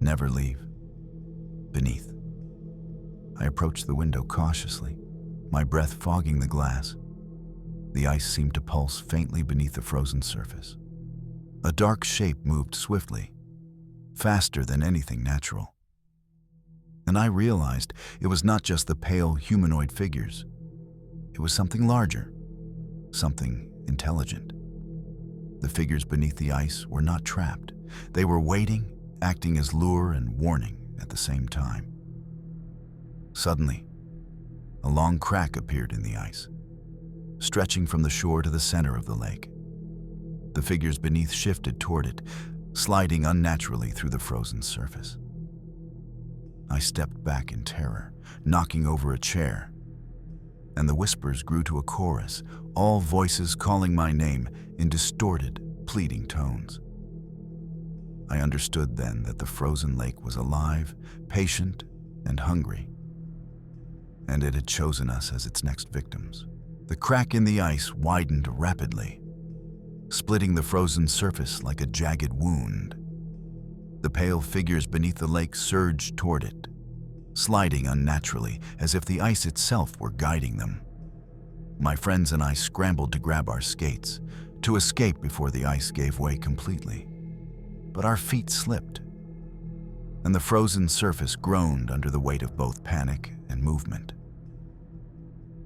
Never leave. Beneath. I approached the window cautiously, my breath fogging the glass. The ice seemed to pulse faintly beneath the frozen surface. A dark shape moved swiftly, faster than anything natural. And I realized it was not just the pale humanoid figures. It was something larger, something intelligent. The figures beneath the ice were not trapped. They were waiting, acting as lure and warning at the same time. Suddenly, a long crack appeared in the ice, stretching from the shore to the center of the lake. The figures beneath shifted toward it, sliding unnaturally through the frozen surface. I stepped back in terror, knocking over a chair, and the whispers grew to a chorus, all voices calling my name in distorted, pleading tones. I understood then that the frozen lake was alive, patient, and hungry, and it had chosen us as its next victims. The crack in the ice widened rapidly, splitting the frozen surface like a jagged wound. The pale figures beneath the lake surged toward it, sliding unnaturally as if the ice itself were guiding them. My friends and I scrambled to grab our skates, to escape before the ice gave way completely. But our feet slipped, and the frozen surface groaned under the weight of both panic and movement.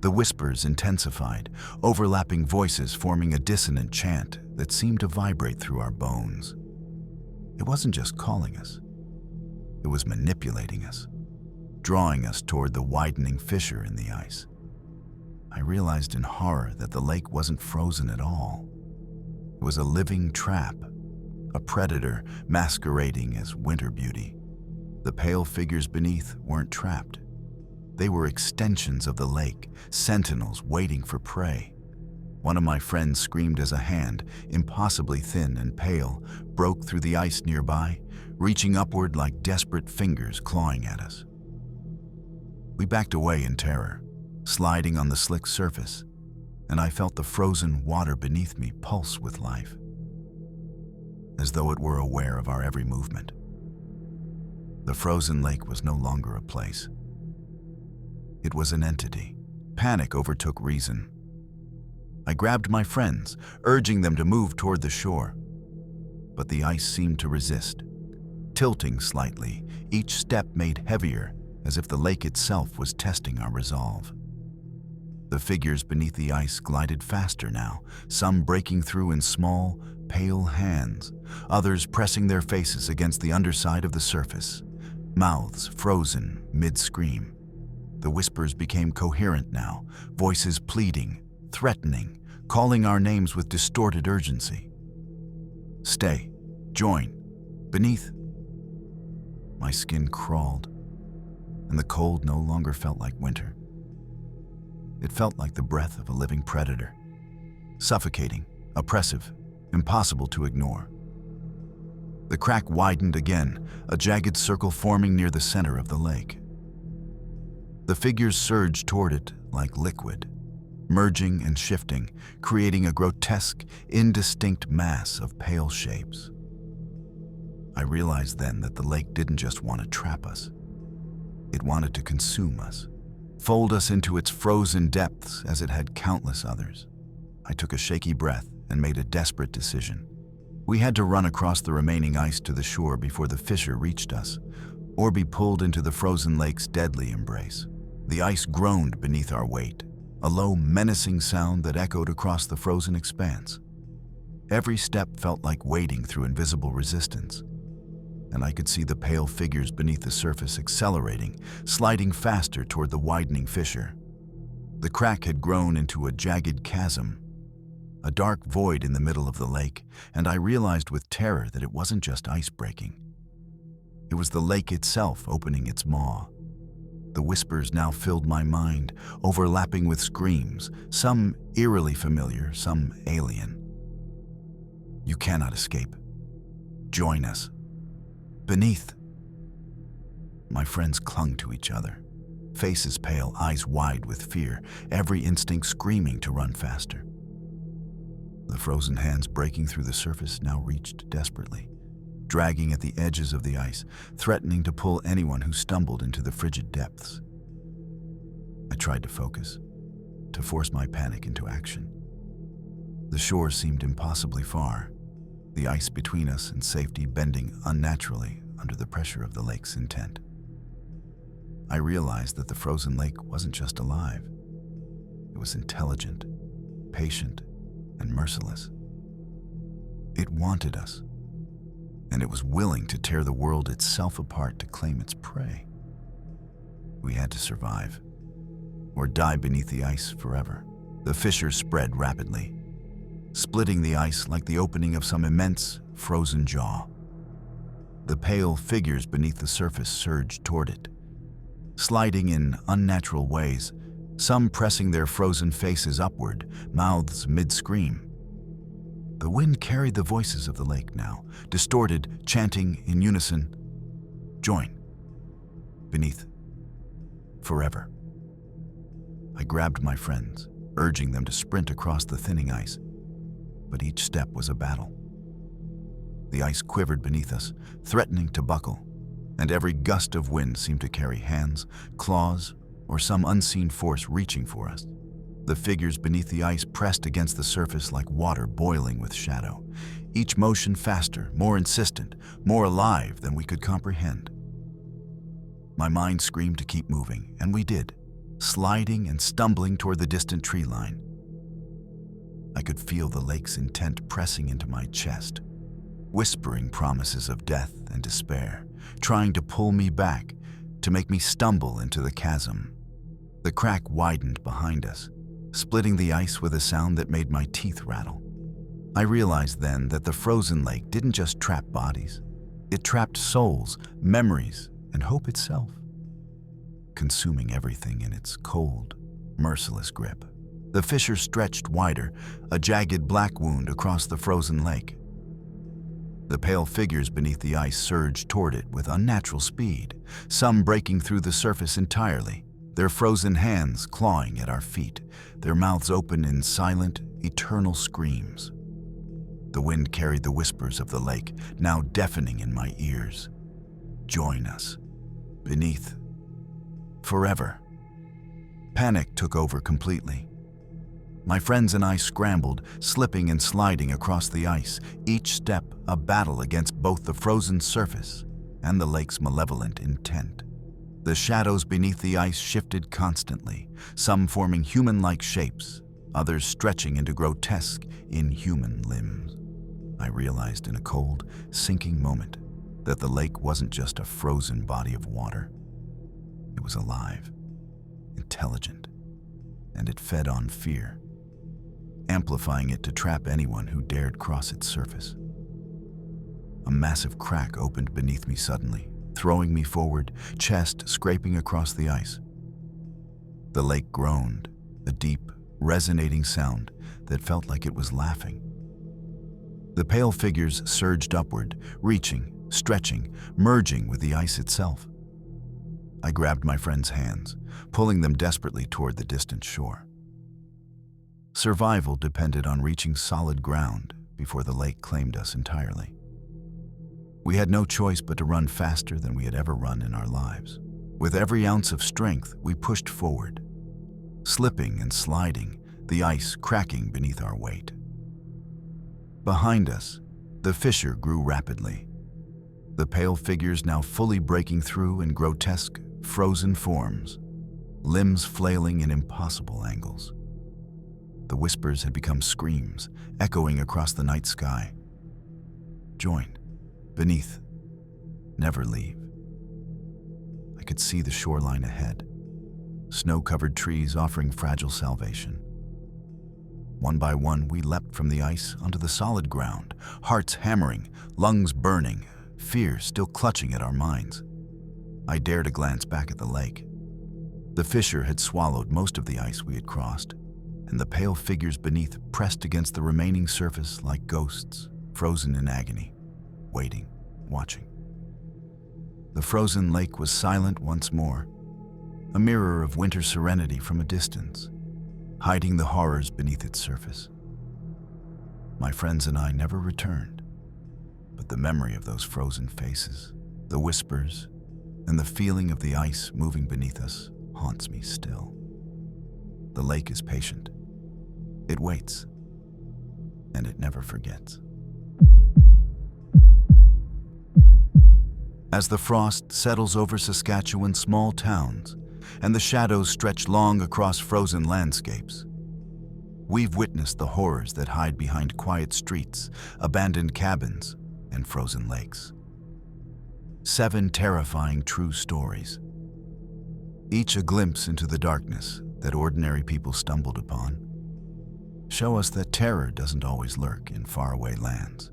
The whispers intensified, overlapping voices forming a dissonant chant that seemed to vibrate through our bones. It wasn't just calling us. It was manipulating us, drawing us toward the widening fissure in the ice. I realized in horror that the lake wasn't frozen at all. It was a living trap, a predator masquerading as winter beauty. The pale figures beneath weren't trapped. They were extensions of the lake, sentinels waiting for prey. One of my friends screamed as a hand, impossibly thin and pale, broke through the ice nearby, reaching upward like desperate fingers clawing at us. We backed away in terror, sliding on the slick surface, and I felt the frozen water beneath me pulse with life, as though it were aware of our every movement. The frozen lake was no longer a place. It was an entity. Panic overtook reason. I grabbed my friends, urging them to move toward the shore. But the ice seemed to resist. Tilting slightly, each step made heavier, as if the lake itself was testing our resolve. The figures beneath the ice glided faster now, some breaking through in small, pale hands, others pressing their faces against the underside of the surface, mouths frozen mid-scream. The whispers became coherent now, voices pleading, threatening, calling our names with distorted urgency. Stay, join, beneath. My skin crawled, and the cold no longer felt like winter. It felt like the breath of a living predator, suffocating, oppressive, impossible to ignore. The crack widened again, a jagged circle forming near the center of the lake. The figures surged toward it like liquid, merging and shifting, creating a grotesque, indistinct mass of pale shapes. I realized then that the lake didn't just want to trap us. It wanted to consume us, fold us into its frozen depths as it had countless others. I took a shaky breath and made a desperate decision. We had to run across the remaining ice to the shore before the fissure reached us, or be pulled into the frozen lake's deadly embrace. The ice groaned beneath our weight, a low, menacing sound that echoed across the frozen expanse. Every step felt like wading through invisible resistance, and I could see the pale figures beneath the surface accelerating, sliding faster toward the widening fissure. The crack had grown into a jagged chasm, a dark void in the middle of the lake, and I realized with terror that it wasn't just ice breaking. It was the lake itself opening its maw. The whispers now filled my mind, overlapping with screams, some eerily familiar, some alien. "You cannot escape. Join us. Beneath." My friends clung to each other, faces pale, eyes wide with fear, every instinct screaming to run faster. The frozen hands breaking through the surface now reached desperately, dragging at the edges of the ice, threatening to pull anyone who stumbled into the frigid depths. I tried to focus, to force my panic into action. The shore seemed impossibly far, the ice between us and safety bending unnaturally under the pressure of the lake's intent. I realized that the frozen lake wasn't just alive. It was intelligent, patient, and merciless. It wanted us, and it was willing to tear the world itself apart to claim its prey. We had to survive, or die beneath the ice forever. The fissure spread rapidly, splitting the ice like the opening of some immense, frozen jaw. The pale figures beneath the surface surged toward it, sliding in unnatural ways, some pressing their frozen faces upward, mouths mid-scream. The wind carried the voices of the lake now, distorted, chanting in unison, "Join. Beneath. Forever." I grabbed my friends, urging them to sprint across the thinning ice, but each step was a battle. The ice quivered beneath us, threatening to buckle, and every gust of wind seemed to carry hands, claws, or some unseen force reaching for us. The figures beneath the ice pressed against the surface like water boiling with shadow, each motion faster, more insistent, more alive than we could comprehend. My mind screamed to keep moving, and we did, sliding and stumbling toward the distant tree line. I could feel the lake's intent pressing into my chest, whispering promises of death and despair, trying to pull me back, to make me stumble into the chasm. The crack widened behind us, splitting the ice with a sound that made my teeth rattle. I realized then that the frozen lake didn't just trap bodies. It trapped souls, memories, and hope itself, consuming everything in its cold, merciless grip. The fissure stretched wider, a jagged black wound across the frozen lake. The pale figures beneath the ice surged toward it with unnatural speed, some breaking through the surface entirely, their frozen hands clawing at our feet, their mouths open in silent, eternal screams. The wind carried the whispers of the lake, now deafening in my ears. "Join us. Beneath. Forever." Panic took over completely. My friends and I scrambled, slipping and sliding across the ice, each step a battle against both the frozen surface and the lake's malevolent intent. The shadows beneath the ice shifted constantly, some forming human-like shapes, others stretching into grotesque, inhuman limbs. I realized in a cold, sinking moment that the lake wasn't just a frozen body of water. It was alive, intelligent, and it fed on fear, amplifying it to trap anyone who dared cross its surface. A massive crack opened beneath me suddenly, throwing me forward, chest scraping across the ice. The lake groaned, a deep, resonating sound that felt like it was laughing. The pale figures surged upward, reaching, stretching, merging with the ice itself. I grabbed my friends' hands, pulling them desperately toward the distant shore. Survival depended on reaching solid ground before the lake claimed us entirely. We had no choice but to run faster than we had ever run in our lives. With every ounce of strength, we pushed forward, slipping and sliding, the ice cracking beneath our weight. Behind us, the fissure grew rapidly, the pale figures now fully breaking through in grotesque, frozen forms, limbs flailing in impossible angles. The whispers had become screams, echoing across the night sky. "Join. Beneath. Never leave." I could see the shoreline ahead, snow-covered trees offering fragile salvation. One by one, we leapt from the ice onto the solid ground, hearts hammering, lungs burning, fear still clutching at our minds. I dared a glance back at the lake, The fissure had swallowed most of the ice we had crossed, and the pale figures beneath pressed against the remaining surface like ghosts, frozen in agony, waiting, watching. The frozen lake was silent once more, a mirror of winter serenity from a distance, hiding the horrors beneath its surface. My friends and I never returned, but the memory of those frozen faces, the whispers, and the feeling of the ice moving beneath us haunts me still. The lake is patient. It waits, and it never forgets. As the frost settles over Saskatchewan's small towns and the shadows stretch long across frozen landscapes, we've witnessed the horrors that hide behind quiet streets, abandoned cabins, and frozen lakes. 7 terrifying true stories, each a glimpse into the darkness that ordinary people stumbled upon, show us that terror doesn't always lurk in faraway lands.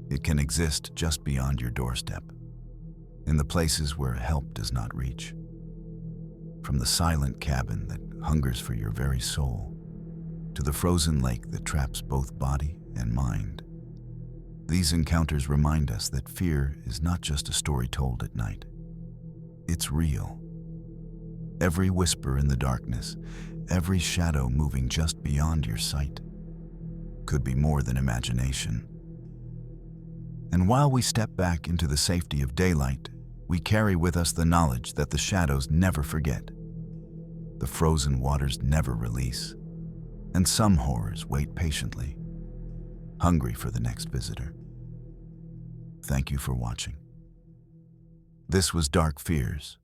It can exist just beyond your doorstep, in the places where help does not reach. From the silent cabin that hungers for your very soul, to the frozen lake that traps both body and mind, these encounters remind us that fear is not just a story told at night. It's real. Every whisper in the darkness, every shadow moving just beyond your sight, could be more than imagination. And while we step back into the safety of daylight, we carry with us the knowledge that the shadows never forget. The frozen waters never release, and some horrors wait patiently, hungry for the next visitor. Thank you for watching. This was Dark Fears,